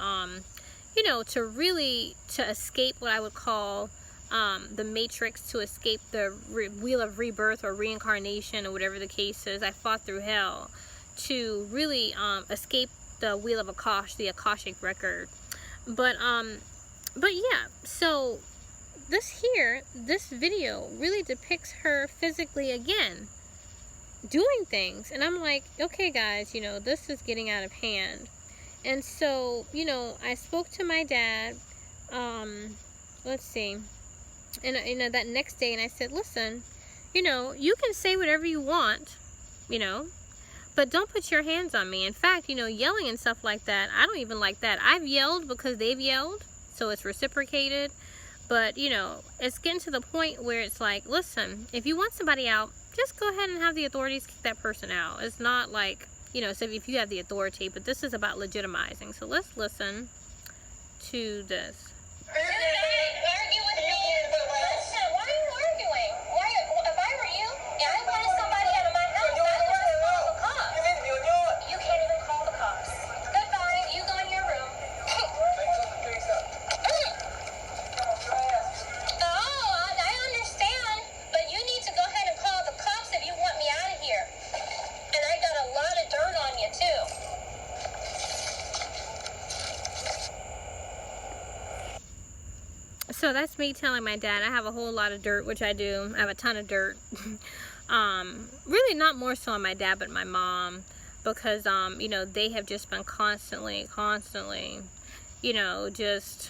you know, to escape what I would call the matrix, to escape the wheel of rebirth or reincarnation or whatever the case is. I fought through hell to really escape the wheel of Akash, the Akashic record. But yeah, so this video really depicts her physically again doing things, and I'm like, okay guys, you know, this is getting out of hand. And so, you know, I spoke to my dad, let's see, and you know, that next day, and I said, listen, you know, you can say whatever you want, you know, but don't put your hands on me. In fact, you know, yelling and stuff like that, I don't even like that. I've yelled because they've yelled, so it's reciprocated. But, you know, it's getting to the point where it's like, listen, if you want somebody out, just go ahead and have the authorities kick that person out. It's not like, you know, so if you have the authority, but this is about legitimizing. So let's listen to this. Argue with me. Listen, why are you arguing? If I were you, and I wanted somebody out of my house, I would just call the cops. You can't even call the cops. Goodbye. You go in your room. Oh, I understand, but you need to go ahead and call the cops if you want me out of here. And I got a lot of dirt on you, too. So that's me telling my dad I have a whole lot of dirt, which I do. I have a ton of dirt. Really not more so on my dad, but my mom, because, you know, they have just been constantly, you know, just,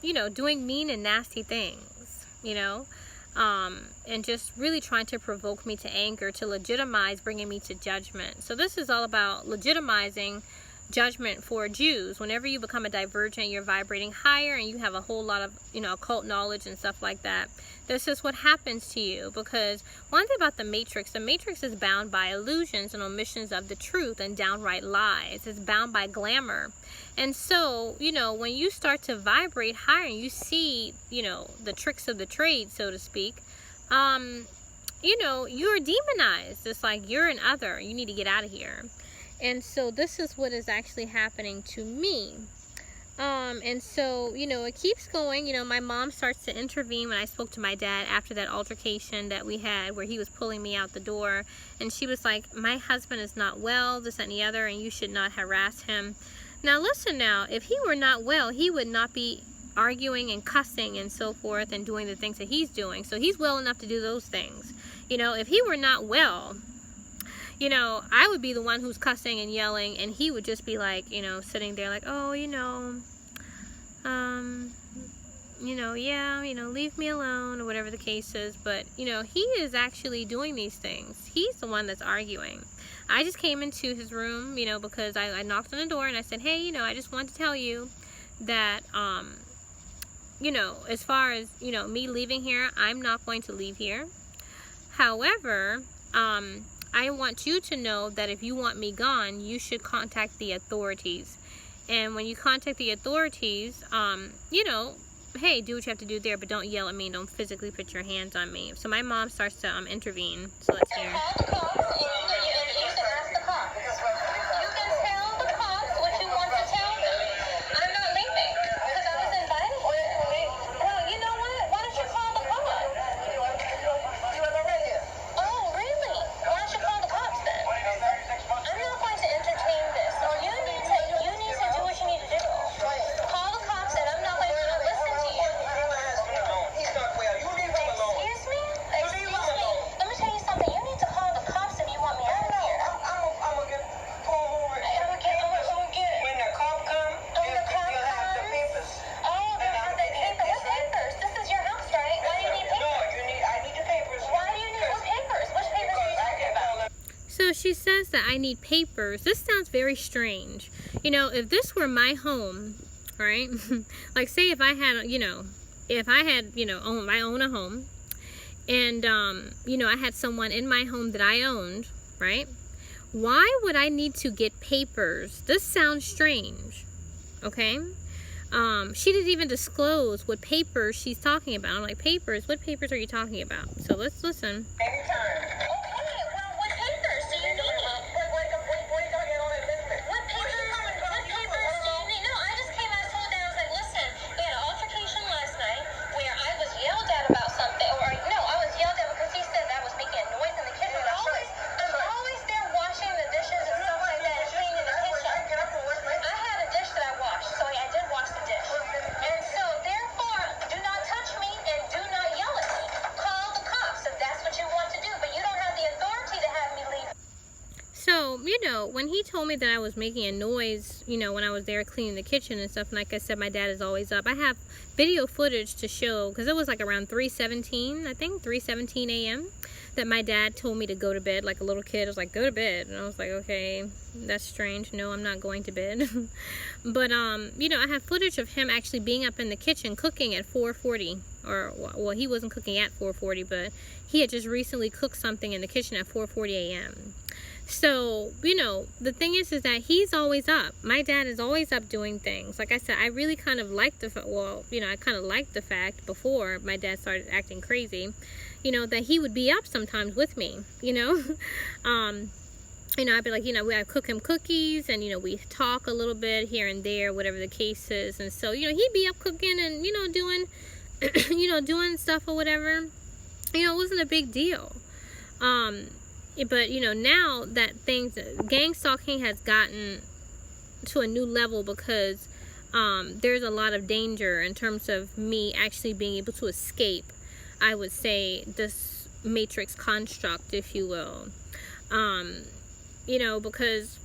you know, doing mean and nasty things, you know, and just really trying to provoke me to anger, to legitimize bringing me to judgment. So this is all about legitimizing judgment for Jews. Whenever you become a divergent, you're vibrating higher, and you have a whole lot of, you know, occult knowledge and stuff like that. This is what happens to you, because one thing about the matrix is bound by illusions and omissions of the truth and downright lies. It's bound by glamour. And so, you know, when you start to vibrate higher and you see, you know, the tricks of the trade, so to speak, you know, you're demonized. It's like you're an other. You need to get out of here. And so this is what is actually happening to me. And so, you know, it keeps going. You know, my mom starts to intervene when I spoke to my dad after that altercation that we had where he was pulling me out the door. And she was like, my husband is not well, this and the other, and you should not harass him. Now, listen now, if he were not well, he would not be arguing and cussing and so forth and doing the things that he's doing. So he's well enough to do those things. You know, if he were not well, you know, I would be the one who's cussing and yelling, and he would just be like, you know, sitting there like, oh, you know, yeah, you know, leave me alone, or whatever the case is. But, you know, he is actually doing these things. He's the one that's arguing. I just came into his room, you know, because I knocked on the door and I said, hey, you know, I just wanted to tell you that, you know, as far as, you know, me leaving here, I'm not going to leave here. However, I want you to know that if you want me gone, you should contact the authorities. And when you contact the authorities, you know, hey, do what you have to do there, but don't yell at me. Don't physically put your hands on me. So my mom starts to intervene. So let's hear. Call the cops. You can ask the cops. You can tell the cops what you want to tell them. I'm not leaving because I was invited. Well, you know what? Why don't you call the cops? Oh, really? Why don't you call the cops then? I'm not going to entertain this. So you need to do what you need to do. Call the cops, and I'm not going to listen to you. Excuse me? Let me tell you something. You need to call the cops if you want me out of here. I'm gonna get it. When the cop come, you'll have the papers. Oh, they have the papers. What papers? This is your house, right? Why do you need No, papers? I need the papers. Why do you need what papers? Which papers are you talking about? So she says that I need papers. This sounds very strange. You know, if this were my home, right? Like say if I had, you know, I own a home, and I had someone in my home that I owned, right? Why would I need to get papers? This sounds strange, okay? She didn't even disclose what papers she's talking about. I'm like, papers? What papers are you talking about? So let's listen. Anytime. Okay, well, what papers do you need? What are you talking about in business? What papers do you need? No, I just came out and told them, I was like, listen, we had an altercation last night where I was yelled at about something, or no, I was yelled at because he said that I was making a noise in the kitchen. I'm always there washing the dishes and stuff like that and cleaning the kitchen. I had a dish that I washed, so I did wash the dish. And so, therefore, do not touch me and do not yell at me. Call the cops if that's what you want to do, but you don't have the authority to have me leave. So, when he told me that I was making a noise, when I was there cleaning the kitchen and stuff, and like I said, my dad is always up. I have video footage to show, because it was like around 3:17, I think, 3:17 a.m., that my dad told me to go to bed like a little kid. I was like, go to bed. And I was like, okay, that's strange. No, I'm not going to bed. But, I have footage of him actually being up in the kitchen cooking at 4:40. Well, he wasn't cooking at 4:40, but he had just recently cooked something in the kitchen at 4:40 a.m. So, the thing is that he's always up. My dad is always up doing things. Like I said, I really kind of liked I kind of liked the fact before my dad started acting crazy, that he would be up sometimes with me, I'd be like, I cook him cookies and, we talk a little bit here and there, whatever the case is. And so, he'd be up cooking and, doing, doing stuff or whatever. It wasn't a big deal. But, now that gang stalking has gotten to a new level because there's a lot of danger in terms of me actually being able to escape, I would say, this matrix construct, if you will. Because,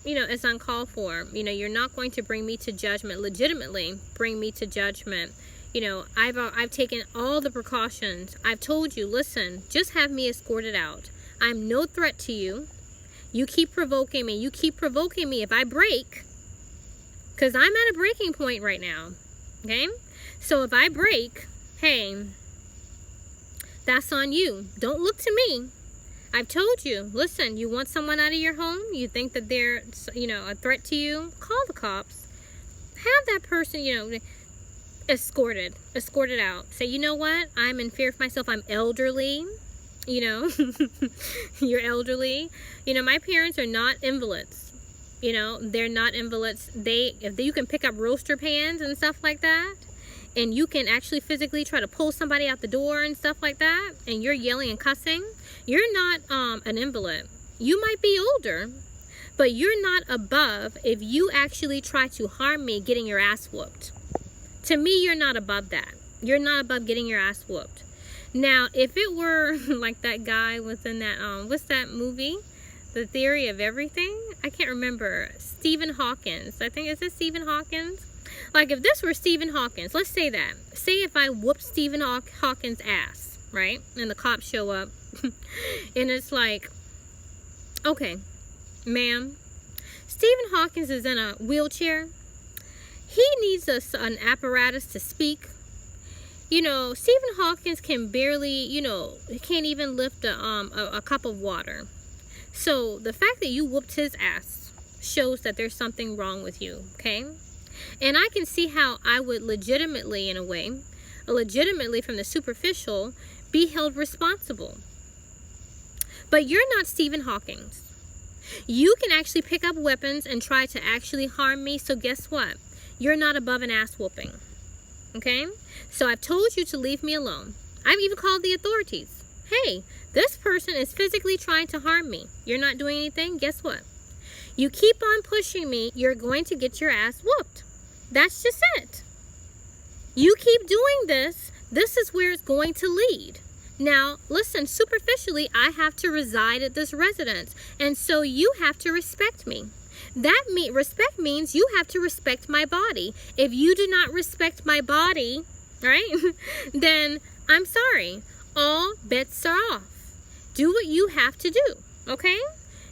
it's uncalled for. You're not going to bring me to judgment, legitimately bring me to judgment. I've taken all the precautions. I've told you, listen, just have me escorted out. I'm no threat to you. You keep provoking me. You keep provoking me. If I break, because I'm at a breaking point right now, okay? So if I break, hey, that's on you. Don't look to me. I've told you, listen, you want someone out of your home? You think that they're, a threat to you? Call the cops. Have that person, escorted out. Say, you know what? I'm in fear of myself. I'm elderly. You're elderly. My parents are not invalids. They're not invalids. If you can pick up roaster pans and stuff like that, and you can actually physically try to pull somebody out the door and stuff like that, and you're yelling and cussing, you're not an invalid. You might be older, but you're not above if you actually try to harm me getting your ass whooped. To me, you're not above that. You're not above getting your ass whooped. Now, if it were like that guy within that, what's that movie? The Theory of Everything? I can't remember. Stephen Hawkins. I think, is it Stephen Hawkins? Like, if this were Stephen Hawkins, let's say that. Say if I whooped Stephen Hawkins' ass, right? And the cops show up. And it's like, okay, ma'am, Stephen Hawkins is in a wheelchair. He needs an apparatus to speak. Stephen Hawkins can barely, he can't even lift a cup of water. So the fact that you whooped his ass shows that there's something wrong with you, okay? And I can see how I would legitimately, in a way, legitimately from the superficial, be held responsible. But you're not Stephen Hawkins. You can actually pick up weapons and try to actually harm me, so guess what? You're not above an ass whooping. Okay? So I've told you to leave me alone. I've even called the authorities. Hey, this person is physically trying to harm me. You're not doing anything? Guess what? You keep on pushing me, you're going to get your ass whooped. That's just it. You keep doing this, this is where it's going to lead. Now, listen, superficially, I have to reside at this residence, and so you have to respect me. Respect means you have to respect my body. If you do not respect my body, right, then I'm sorry. All bets are off. Do what you have to do, okay?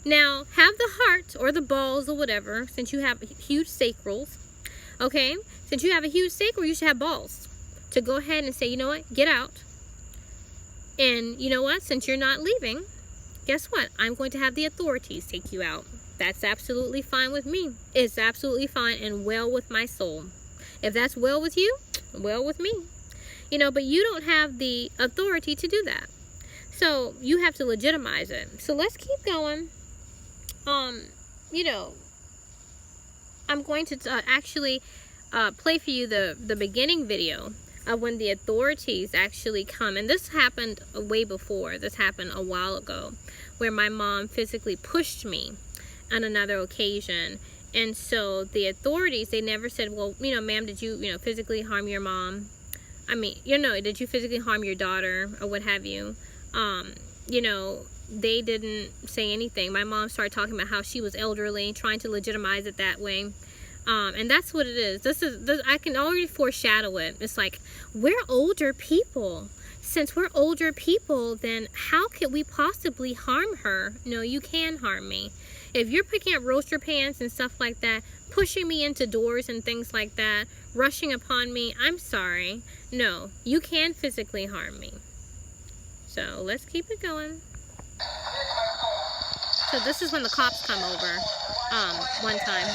Now, have the heart or the balls or whatever, since you have huge sacrals, okay? Since you have a huge sacral, you should have balls to go ahead and say, you know what, get out. And you know what? Since you're not leaving, guess what? I'm going to have the authorities take you out. That's absolutely fine with me. It's absolutely fine and well with my soul. If that's well with you, well with me. You know, but you don't have the authority to do that. So you have to legitimize it. So let's keep going. You know, I'm going to actually play for you the beginning video of when the authorities actually come. And this happened way before. This happened a while ago, where my mom physically pushed me on another occasion. And so the authorities, they never said, well, you know, ma'am, did you, physically harm your mom? I mean, did you physically harm your daughter or what have you? They didn't say anything. My mom started talking about how she was elderly, trying to legitimize it that way. And that's what it is. This I can already foreshadow it. It's like, we're older people. Since we're older people, then how could we possibly harm her? No, you can harm me. If you're picking up roaster pans and stuff like that, pushing me into doors and things like that, rushing upon me, I'm sorry. No, you can physically harm me. So let's keep it going. So this is when the cops come over one time.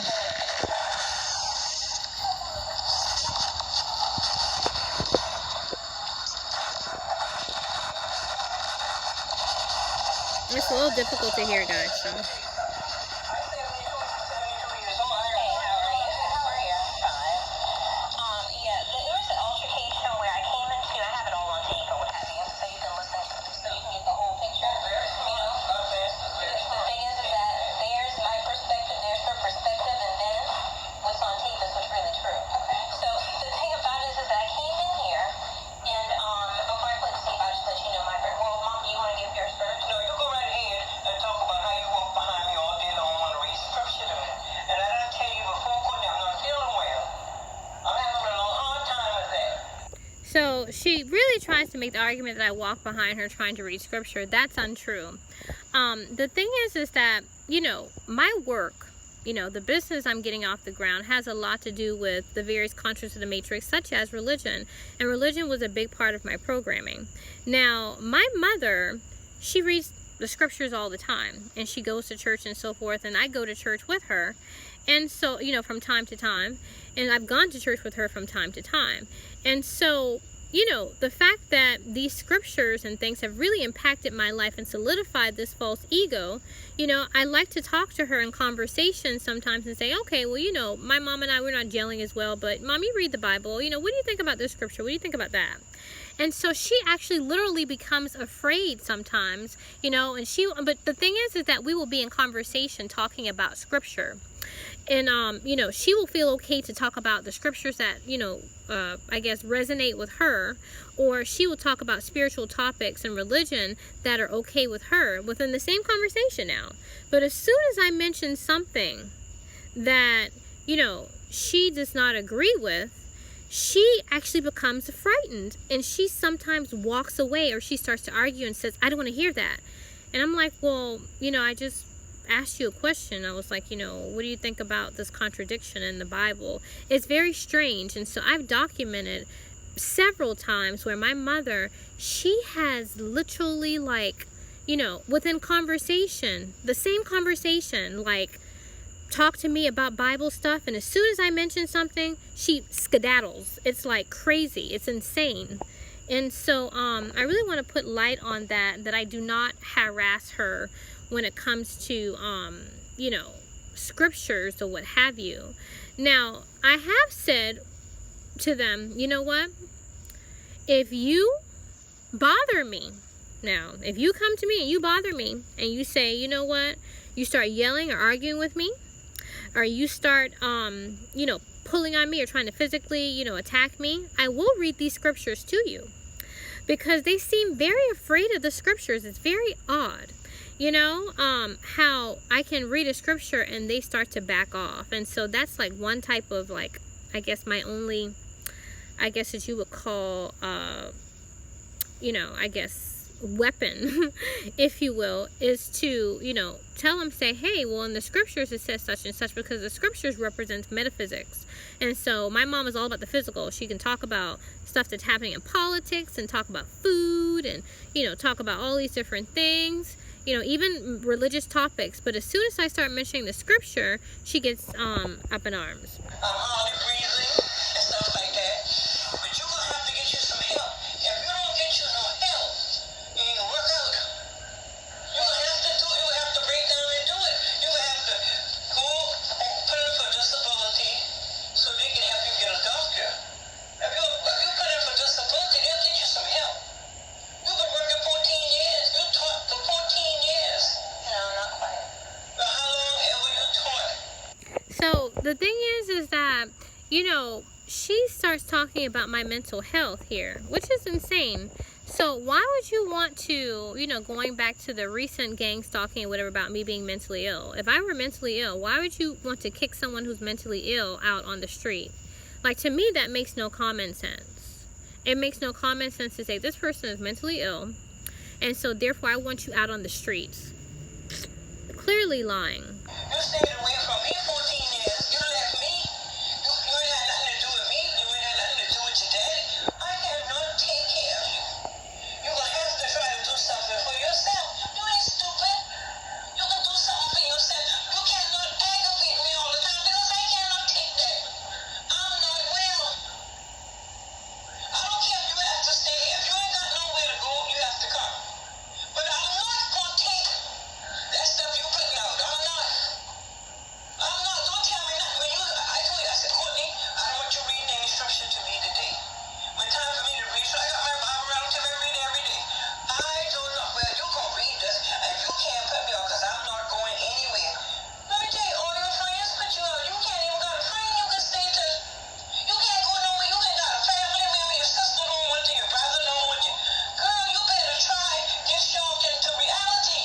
It's a little difficult to hear, guys, so. Yeah, there was an altercation where I came into, I have it all on tape or what have you, so you can listen, so you can get the whole picture, The thing is that there's my perspective, there's her perspective, and then what's on tape is what's really true. Okay. So the thing about it is that I came in here, and before I put the tape, I'll just let you know my, well, Mom, do you want to give yours first? No, you go right ahead and talk about how you walk behind me all day long on the read scripture to me. And I done tell you before, Courtney, I'm not feeling well. I'm having a little hard time with that. So she really tries to make the argument that I walk behind her trying to read scripture. That's untrue. The thing is that, my work, the business I'm getting off the ground has a lot to do with the various constructs of the matrix, such as religion. And religion was a big part of my programming. Now, my mother, she reads the scriptures all the time, and she goes to church and so forth, and I go to church with her. And so, from time to time, and I've gone to church with her from time to time. And so, the fact that these scriptures and things have really impacted my life and solidified this false ego, I like to talk to her in conversation sometimes and say, okay, well, my mom and I, we're not gelling as well, but Mom, you read the Bible, what do you think about this scripture? What do you think about that? And so she actually literally becomes afraid sometimes, and but the thing is that we will be in conversation talking about scripture. And, she will feel okay to talk about the scriptures that, I guess resonate with her, or she will talk about spiritual topics and religion that are okay with her within the same conversation now. But as soon as I mention something that, she does not agree with, she actually becomes frightened, and she sometimes walks away, or she starts to argue and says, I don't want to hear that. And I'm like, well, I just asked you a question. I was like, what do you think about this contradiction in the Bible? It's very strange. And so I've documented several times where my mother, she has literally within conversation, the same conversation, talk to me about Bible stuff, and as soon as I mention something, she skedaddles. It's like crazy. It's insane. And so I really want to put light on that I do not harass her when it comes to scriptures or what have you. Now, I have said to them, you know what? If you bother me, now, if you come to me and you bother me and you say, you know what? You start yelling or arguing with me, or you start, pulling on me or trying to physically, attack me, I will read these scriptures to you, because they seem very afraid of the scriptures. It's very odd, how I can read a scripture and they start to back off. And so that's one type of I guess my only, I guess that you would call, I guess weapon, if you will, is to, tell them, say, hey, well, in the scriptures it says such and such, because the scriptures represent metaphysics. And so my mom is all about the physical. She can talk about stuff that's happening in politics and talk about food food and, talk about all these different things, even religious topics. But as soon as I start mentioning the scripture, she gets up in arms. I'm hardly breathing and stuff like that. But you're going to have to get you some help. If you don't get you no help, you ain't going to work out. You're going to have to do it. You're going to have to break down and do it. You're going to have to go and put in for disability so they can help you get a doctor. If you put in for disability, they'll get you some help. You've been working 14 years. You taught for 14 years. No, not quite. But how long ever you taught? So the thing is that, she starts talking about my mental health here, which is insane. So why would you want to, going back to the recent gang stalking and whatever about me being mentally ill? If I were mentally ill, why would you want to kick someone who's mentally ill out on the street? Like, to me, that makes no common sense. It makes no common sense to say this person is mentally ill, and so therefore I want you out on the streets. Clearly lying. You stayed away from me 14 years. You left me. You ain't had nothing to do with me. You ain't had nothing to do with your daddy. I cannot take care of you. You're going to have to try to do something for yourself. You ain't stupid. You can do something for yourself. You cannot aggravate me all the time because I cannot take that. I'm not well. I don't care if you have to stay here. If you ain't got nowhere to go, you have to come. But I'm not going to take that stuff you putting out. I'm not. Don't tell me nothing. I told you, I said, Courtney, I don't want you reading any scripture to me today. When time for me to read, so I got my Bible around to every day. I do not, well, you going to read this, and you can't put me out because I'm not going anywhere. Let me tell you, all your friends put you out. You can't even got a friend you can stay to. You can't go nowhere. You ain't got a family member. Your sister don't want you. Your brother don't want you. Girl, you better try get shocked into reality.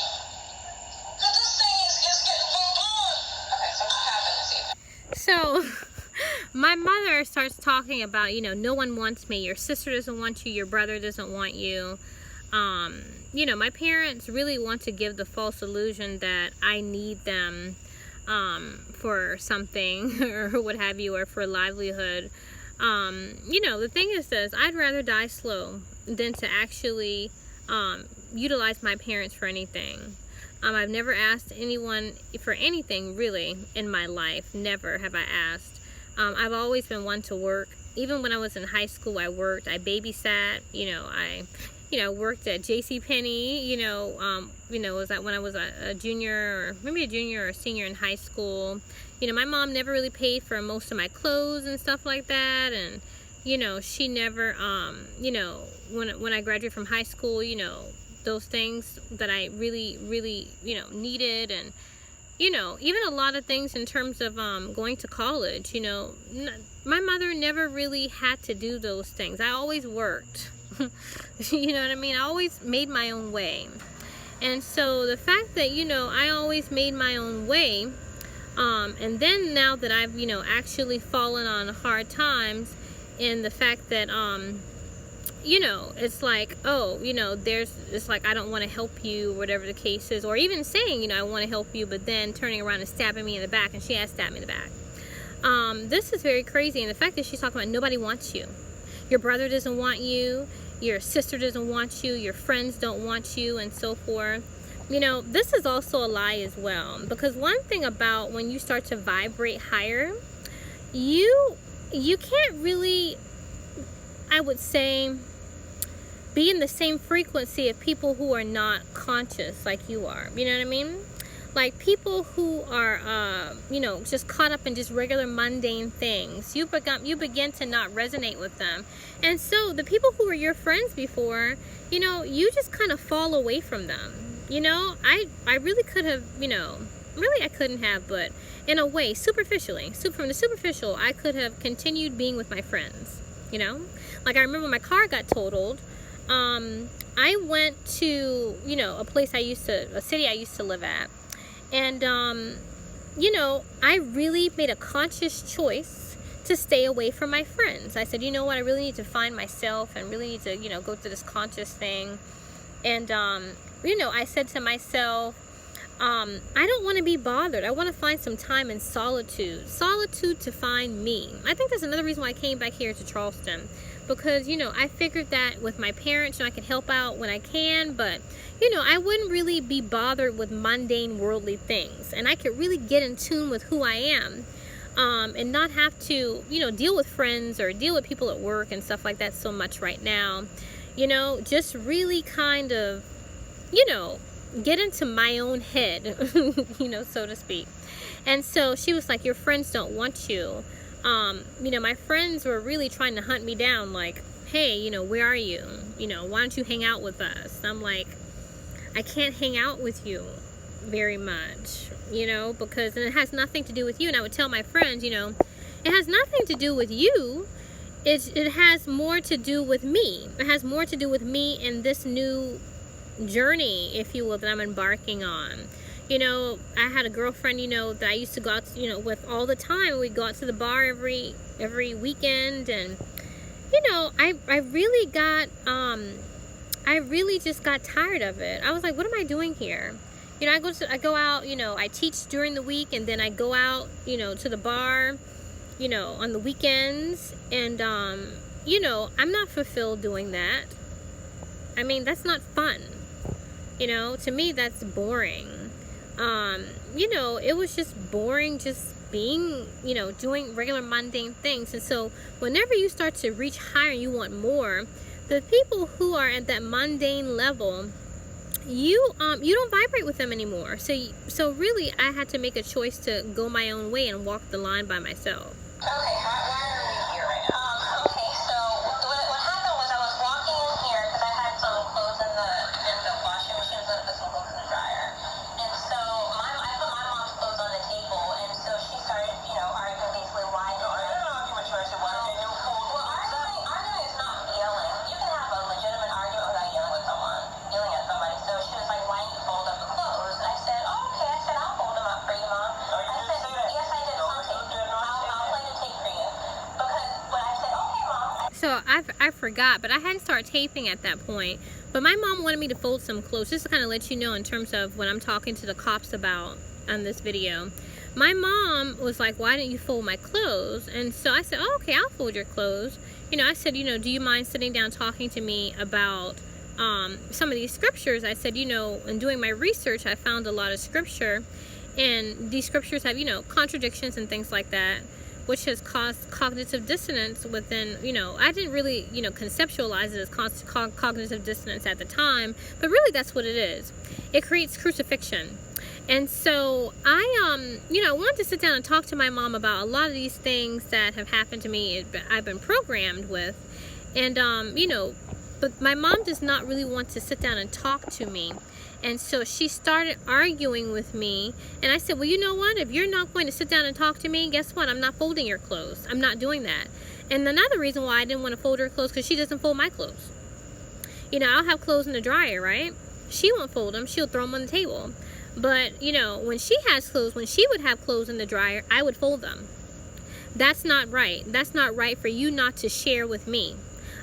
Because this thing is getting full blown. Okay, so what happened this evening? So my mother starts talking about, no one wants me. Your sister doesn't want you. Your brother doesn't want you. My parents really want to give the false illusion that I need them for something or what have you, or for livelihood. The thing is this: I'd rather die slow than to actually utilize my parents for anything. I've never asked anyone for anything really in my life. Never have I asked. I've always been one to work. Even when I was in high school, I worked. I babysat. I worked at JCPenney. Was that when I was a junior, or maybe a junior or a senior in high school. My mom never really paid for most of my clothes and stuff like that. And she never, when I graduated from high school, those things that I really, really, needed, and even a lot of things in terms of going to college. My mother never really had to do those things. I always worked. You know what I mean? I always made my own way. And so the fact that, I always made my own way, and then now that I've, actually fallen on hard times, and the fact that, it's like, it's like, I don't want to help you, whatever the case is, or even saying, I want to help you, but then turning around and stabbing me in the back, and she has stabbed me in the back. This is very crazy, and the fact that she's talking about nobody wants you. Your brother doesn't want you, your sister doesn't want you, your friends don't want you, and so forth. This is also a lie as well, because one thing about when you start to vibrate higher, you can't really, I would say, be in the same frequency of people who are not conscious like you are. You know what I mean? Like people who are, just caught up in just regular mundane things. You begin to not resonate with them. And so the people who were your friends before, you just kind of fall away from them. I really could have, really I couldn't have, but in a way, superficially, from the superficial, I could have continued being with my friends. Like I remember my car got totaled. I went to, a city I used to live at. And, I really made a conscious choice to stay away from my friends. I said, you know what, I really need to find myself and really need to, go through this conscious thing. And, I said to myself, I don't want to be bothered. I want to find some time in solitude. Solitude to find me. I think that's another reason why I came back here to Charleston. Because, I figured that with my parents, I can help out when I can. But, I wouldn't really be bothered with mundane worldly things. And I could really get in tune with who I am. And not have to, deal with friends or deal with people at work and stuff like that so much right now. Just really kind of, get into my own head, so to speak. And so she was like, your friends don't want you. My friends were really trying to hunt me down, like, hey, where are you? Why don't you hang out with us? And I'm like, I can't hang out with you very much, because and it has nothing to do with you. And I would tell my friends, it has nothing to do with you. It has more to do with me. It has more to do with me and this new journey, if you will, that I'm embarking on. I had a girlfriend, that I used to go out, with all the time. We'd go out to the bar every weekend, and I really just got tired of it. I was like, what am I doing here? I go out, I teach during the week, and then I go out, to the bar, on the weekends, and I'm not fulfilled doing that. I mean, that's not fun. To me, that's boring. It was just boring just being, doing regular mundane things. And so whenever you start to reach higher and you want more, the people who are at that mundane level, you don't vibrate with them anymore. So really, I had to make a choice to go my own way and walk the line by myself. Okay, why are we here right now? Okay, so what happened was I was walking in here because I had some clothes in the washing machine, so I put some clothes in the dryer. And so I put my mom's clothes on the table, and so she started, arguing basically why did I didn't argue with you. I said, why did you fold? Well, arguing is not yelling. You can have a legitimate argument without yelling at somebody. So she was like, why didn't you fold up the clothes? And I said, oh, okay. I said, I'll fold them up for you, Mom. I said, yes, I did. I'll play the tape for you. But I said, okay, Mom. So I forgot, but I hadn't started taping at that point. But my mom wanted me to fold some clothes, just to kind of let you know in terms of what I'm talking to the cops about on this video. My mom was like, why didn't you fold my clothes? And so I said, oh, okay, I'll fold your clothes. I said, do you mind sitting down talking to me about some of these scriptures? I said, in doing my research, I found a lot of scripture, and these scriptures have, contradictions and things like that, which has caused cognitive dissonance within, I didn't really, conceptualize it as cognitive dissonance at the time, but really that's what it is. It creates crucifixion. And so I wanted to sit down and talk to my mom about a lot of these things that have happened to me, I've been programmed with. And, but my mom does not really want to sit down and talk to me. And so she started arguing with me. And I said, well, you know what? If you're not going to sit down and talk to me, guess what? I'm not folding your clothes. I'm not doing that. And another reason why I didn't want to fold her clothes, because she doesn't fold my clothes. I'll have clothes in the dryer, right? She won't fold them. She'll throw them on the table. But, when she has clothes, when she would have clothes in the dryer, I would fold them. That's not right. That's not right for you not to share with me.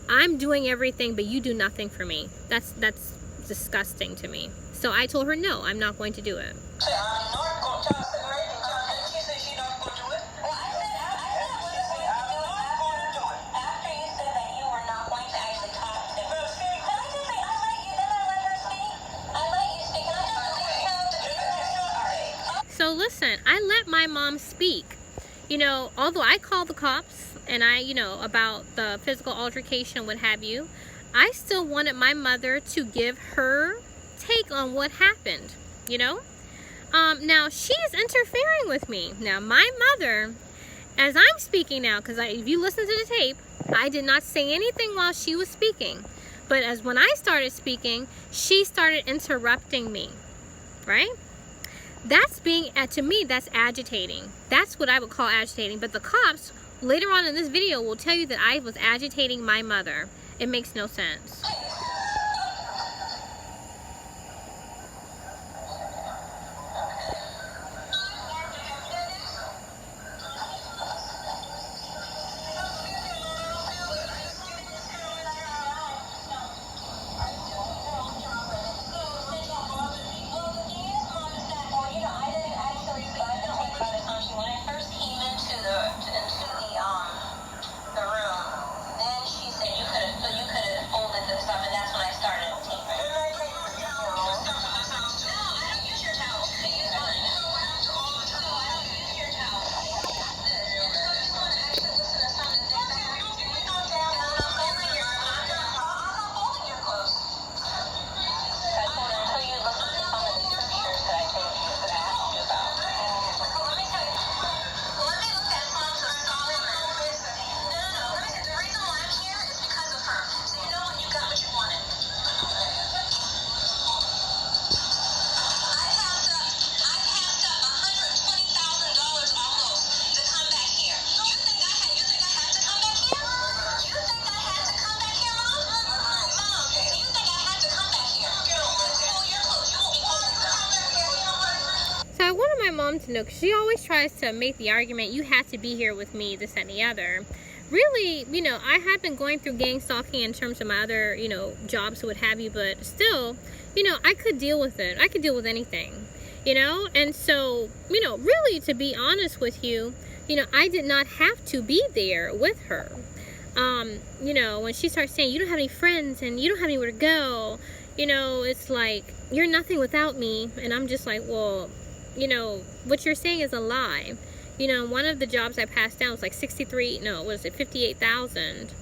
I'm doing everything, but you do nothing for me. That's disgusting to me. So I told her, no, I'm not going to do it. Say, I'm not going to. Didn't she say she's not going to do it? Well, I said I'm not going to do it. After you said that you were not going to actually talk to me. Can I just say, I let you, didn't I let her speak? I let you speak. Can I just speak? So listen, I let my mom speak. Although I called the cops and about the physical altercation, what have you, I still wanted my mother to give her take on what happened, Now, she's interfering with me. Now, my mother, as I'm speaking now, because if you listen to the tape, I did not say anything while she was speaking. But when I started speaking, she started interrupting me, right? That's to me, that's agitating. That's what I would call agitating. But the cops, later on in this video, will tell you that I was agitating my mother. It makes no sense. my mom to know, because she always tries to make the argument, you have to be here with me, this and the other. Really, you know, I have been going through gang stalking in terms of my other, you know, jobs, what have you, but still, you know, I could deal with it. I could deal with anything, you know? And so, you know, really, to be honest with you, you know, I did not have to be there with her. You know, when she starts saying, you don't have any friends and you don't have anywhere to go, you know, it's like, you're nothing without me. And I'm just like, well, you know, what you're saying is a lie. You know, one of the jobs I passed down was like 58,000. And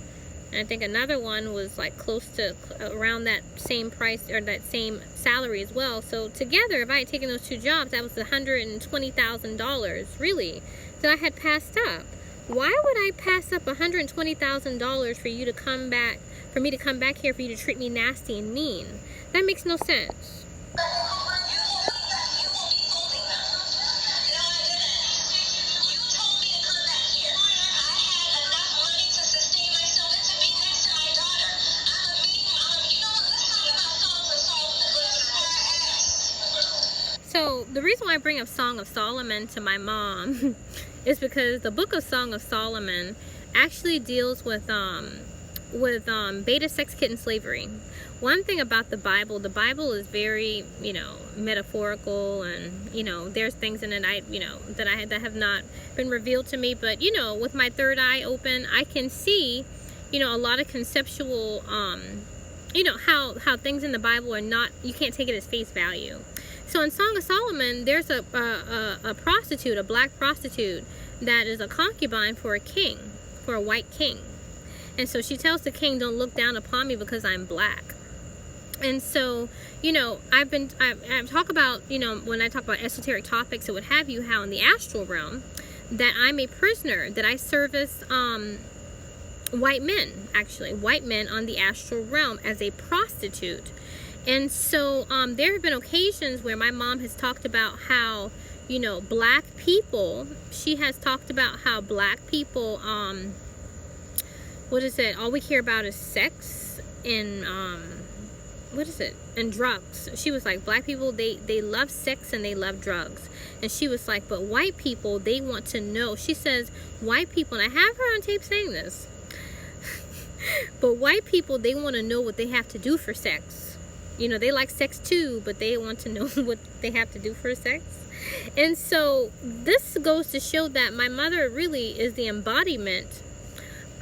I think another one was like close to around that same price or that same salary as well. So together, if I had taken those two jobs, that was $120,000, really, that I had passed up. Why would I pass up $120,000 for you to come back, for me to come back here, for you to treat me nasty and mean? That makes no sense. So the reason why I bring up Song of Solomon to my mom is because the book of Song of Solomon actually deals with beta sex kitten slavery. One thing about the Bible is very, you know, metaphorical, and, you know, there's things in it that have not been revealed to me, but, you know, with my third eye open, I can see, you know, a lot of conceptual, you know, how things in the Bible are not, you can't take it as face value. So in Song of Solomon, there's a prostitute, a black prostitute, that is a concubine for a king, for a white king. And so she tells the king, don't look down upon me because I'm black. And so, you know, I talk about, you know, when I talk about esoteric topics, it would have you how in the astral realm that I'm a prisoner, that I service white men on the astral realm as a prostitute. And so there have been occasions where my mom has talked about how, you know, black people, she has talked about how black people, what is it? All we hear about is sex and, and drugs. She was like, black people, they love sex and they love drugs. And she was like, but white people, they want to know. She says, white people, and I have her on tape saying this, but white people, they want to know what they have to do for sex. You know, they like sex too, but they want to know what they have to do for sex. And so this goes to show that my mother really is the embodiment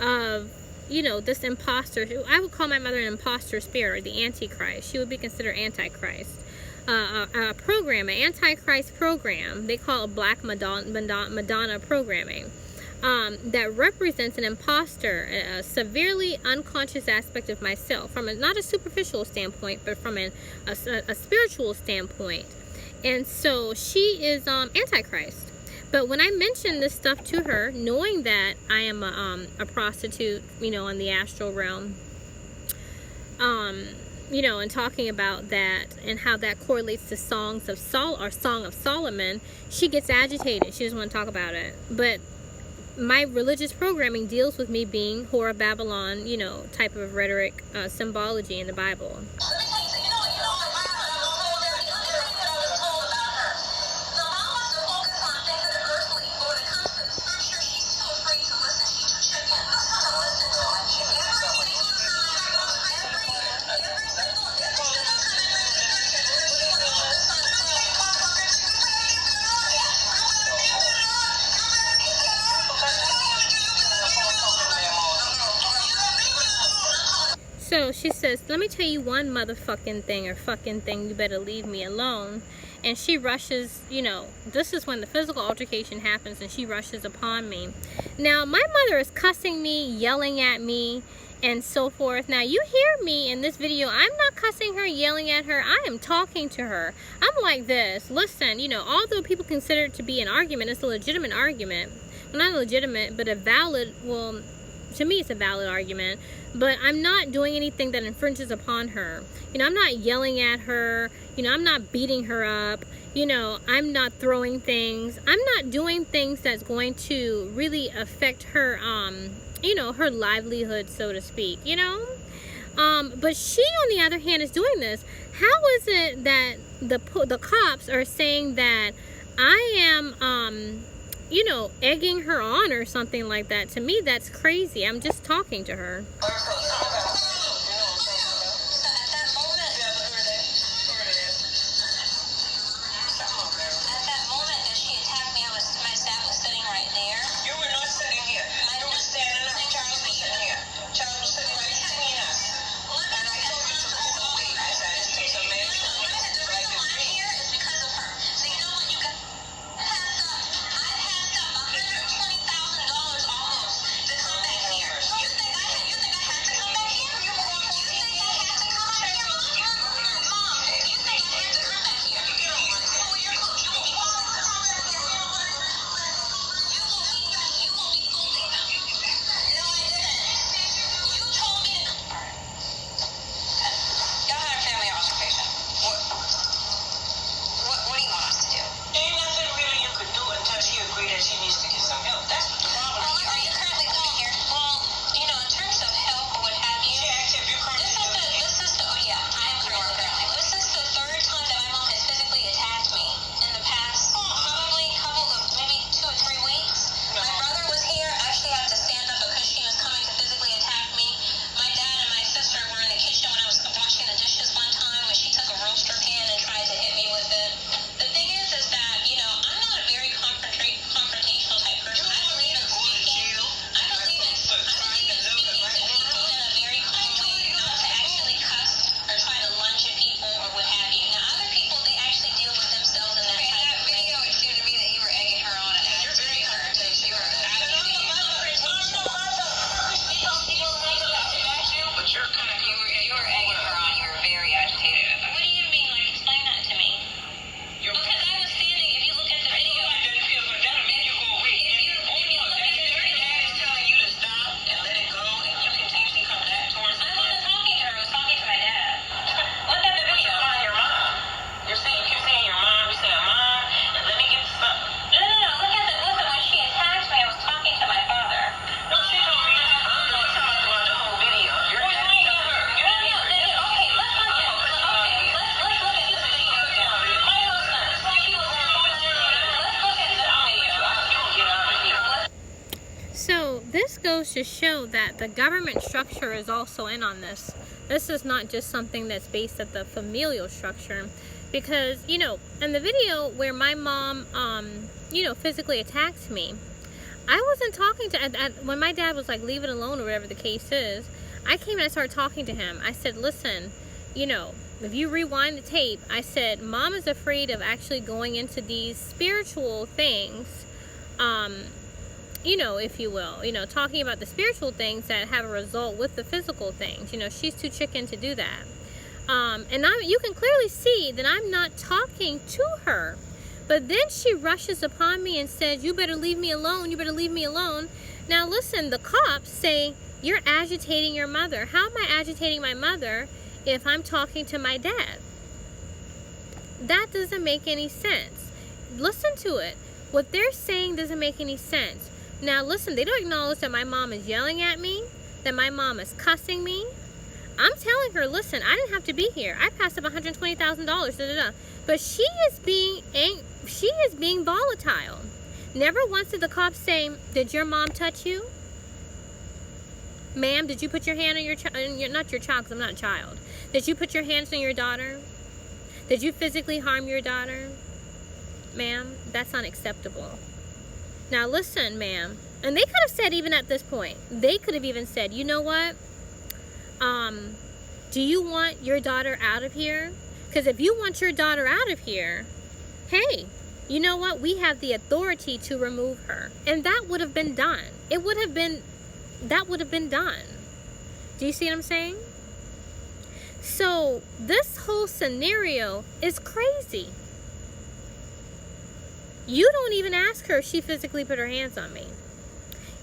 of, you know, this imposter. I would call my mother an imposter spirit, or the Antichrist. She would be considered Antichrist. A program, an Antichrist program, they call it Black Madonna programming. That represents an imposter, a severely unconscious aspect of myself, from not a superficial standpoint, but from a spiritual standpoint. And so she is Antichrist. But when I mention this stuff to her, knowing that I am a prostitute, you know, in the astral realm, you know, and talking about that and how that correlates to Song of Solomon, she gets agitated. She doesn't want to talk about it. But my religious programming deals with me being whore of Babylon, you know, type of rhetoric, symbology in the Bible. So she says, let me tell you one motherfucking thing or fucking thing, you better leave me alone. And she rushes, you know, this is when the physical altercation happens, and she rushes upon me. Now, my mother is cussing me, yelling at me, and so forth. Now, you hear me in this video, I'm not cussing her, yelling at her, I am talking to her. I'm like this, listen, you know, although people consider it to be an argument, it's a legitimate argument. Well, not legitimate, but a valid, well, to me it's a valid argument, but I'm not doing anything that infringes upon her. You know, I'm not yelling at her, you know, I'm not beating her up, you know, I'm not throwing things, I'm not doing things that's going to really affect her, you know, her livelihood, so to speak, you know. But she, on the other hand, is doing this. How is it that the cops are saying that I am, egging her on or something like that. To me, that's crazy. I'm just talking to her. So this goes to show that the government structure is also in on this. This is not just something that's based at the familial structure, because in the video where my mom physically attacked me, I wasn't talking to when my dad was like, leave it alone or whatever the case is. I came and I started talking to him. I said, listen, if you rewind the tape, I said, Mom is afraid of actually going into these spiritual things, if you will, talking about the spiritual things that have a result with the physical things. She's too chicken to do that. And you can clearly see that I'm not talking to her. But then she rushes upon me and says, you better leave me alone. You better leave me alone. Now listen, the cops say, you're agitating your mother. How am I agitating my mother if I'm talking to my dad? That doesn't make any sense. Listen to it. What they're saying doesn't make any sense. Now listen, they don't acknowledge that my mom is yelling at me, that my mom is cussing me. I'm telling her, listen, I didn't have to be here. I passed up $120,000, But she is being volatile. Never once did the cops say, did your mom touch you? Ma'am, did you put your hand on your child? Not your child, because I'm not a child. Did you put your hands on your daughter? Did you physically harm your daughter? Ma'am, that's unacceptable. Now listen, ma'am. And they could have said, even at this point, they could have even said, you know what? Do you want your daughter out of here? Because if you want your daughter out of here, hey, you know what? We have the authority to remove her. And that would have been done. That would have been done. Do you see what I'm saying? So this whole scenario is crazy. You don't even ask her if she physically put her hands on me.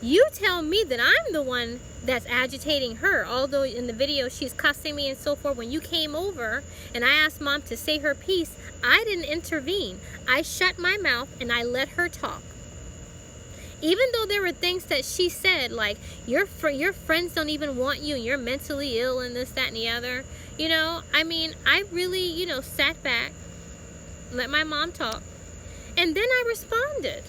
You tell me that I'm the one that's agitating her, although in the video she's cussing me and so forth. When you came over and I asked Mom to say her piece, I didn't intervene. I shut my mouth and I let her talk. Even though there were things that she said, like, your friends don't even want you and you're mentally ill and this, that, and the other. I really, sat back, let my mom talk. And then I responded.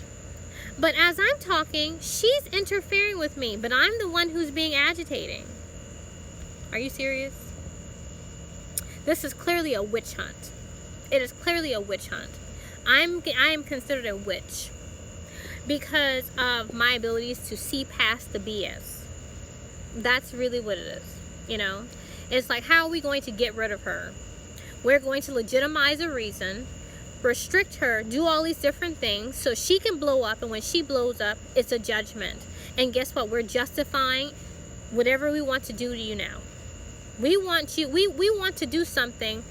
But as I'm talking, she's interfering with me, but I'm the one who's being agitating. Are you serious? This is clearly a witch hunt. It is clearly a witch hunt. I am considered a witch because of my abilities to see past the BS. That's really what it is, you know? It's like, how are we going to get rid of her? We're going to legitimize a reason, restrict her, do all these different things so she can blow up, and when she blows up, it's a judgment. And guess what? We're justifying whatever we want to do to you now. We want you, we want to do something,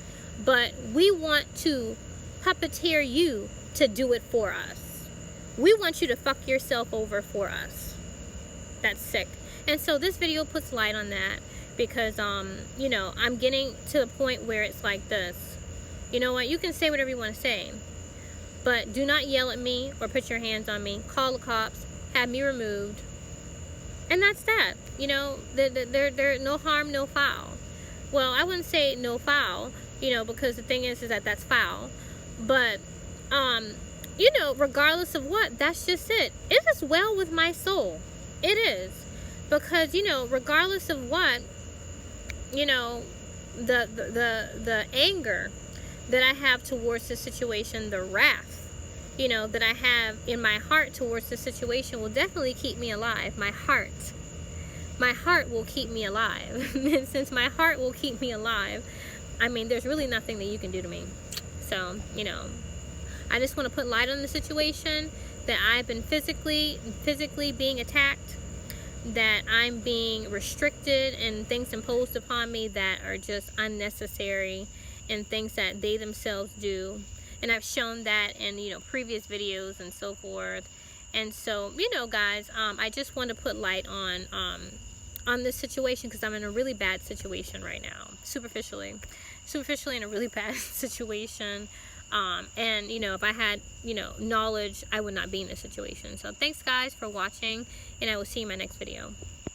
but we want to puppeteer you to do it for us. We want you to fuck yourself over for us. That's sick. And so this video puts light on that because, you know, I'm getting to the point where it's like this. You know what? You can say whatever you want to say, but do not yell at me or put your hands on me. Call the cops, have me removed, and that's that. You know, there no harm, no foul. Well, I wouldn't say no foul, you know, because the thing is that that's foul. But, you know, regardless of what, that's just it. It is well with my soul. It is. Because, you know, regardless of what, you know, the anger that I have towards the situation, the wrath, you know, that I have in my heart towards the situation will definitely keep me alive. My heart will keep me alive. And since my heart will keep me alive, I mean, there's really nothing that you can do to me. So, you know, I just want to put light on the situation, that I've been physically being attacked, that I'm being restricted, and things imposed upon me that are just unnecessary, and things that they themselves do. And I've shown that in, you know, previous videos and so forth. And so, you know, guys, I just want to put light on this situation because I'm in a really bad situation right now, superficially in a really bad situation. And, you know, if I had, you know, knowledge, I would not be in this situation. So thanks, guys, for watching, and I will see you in my next video.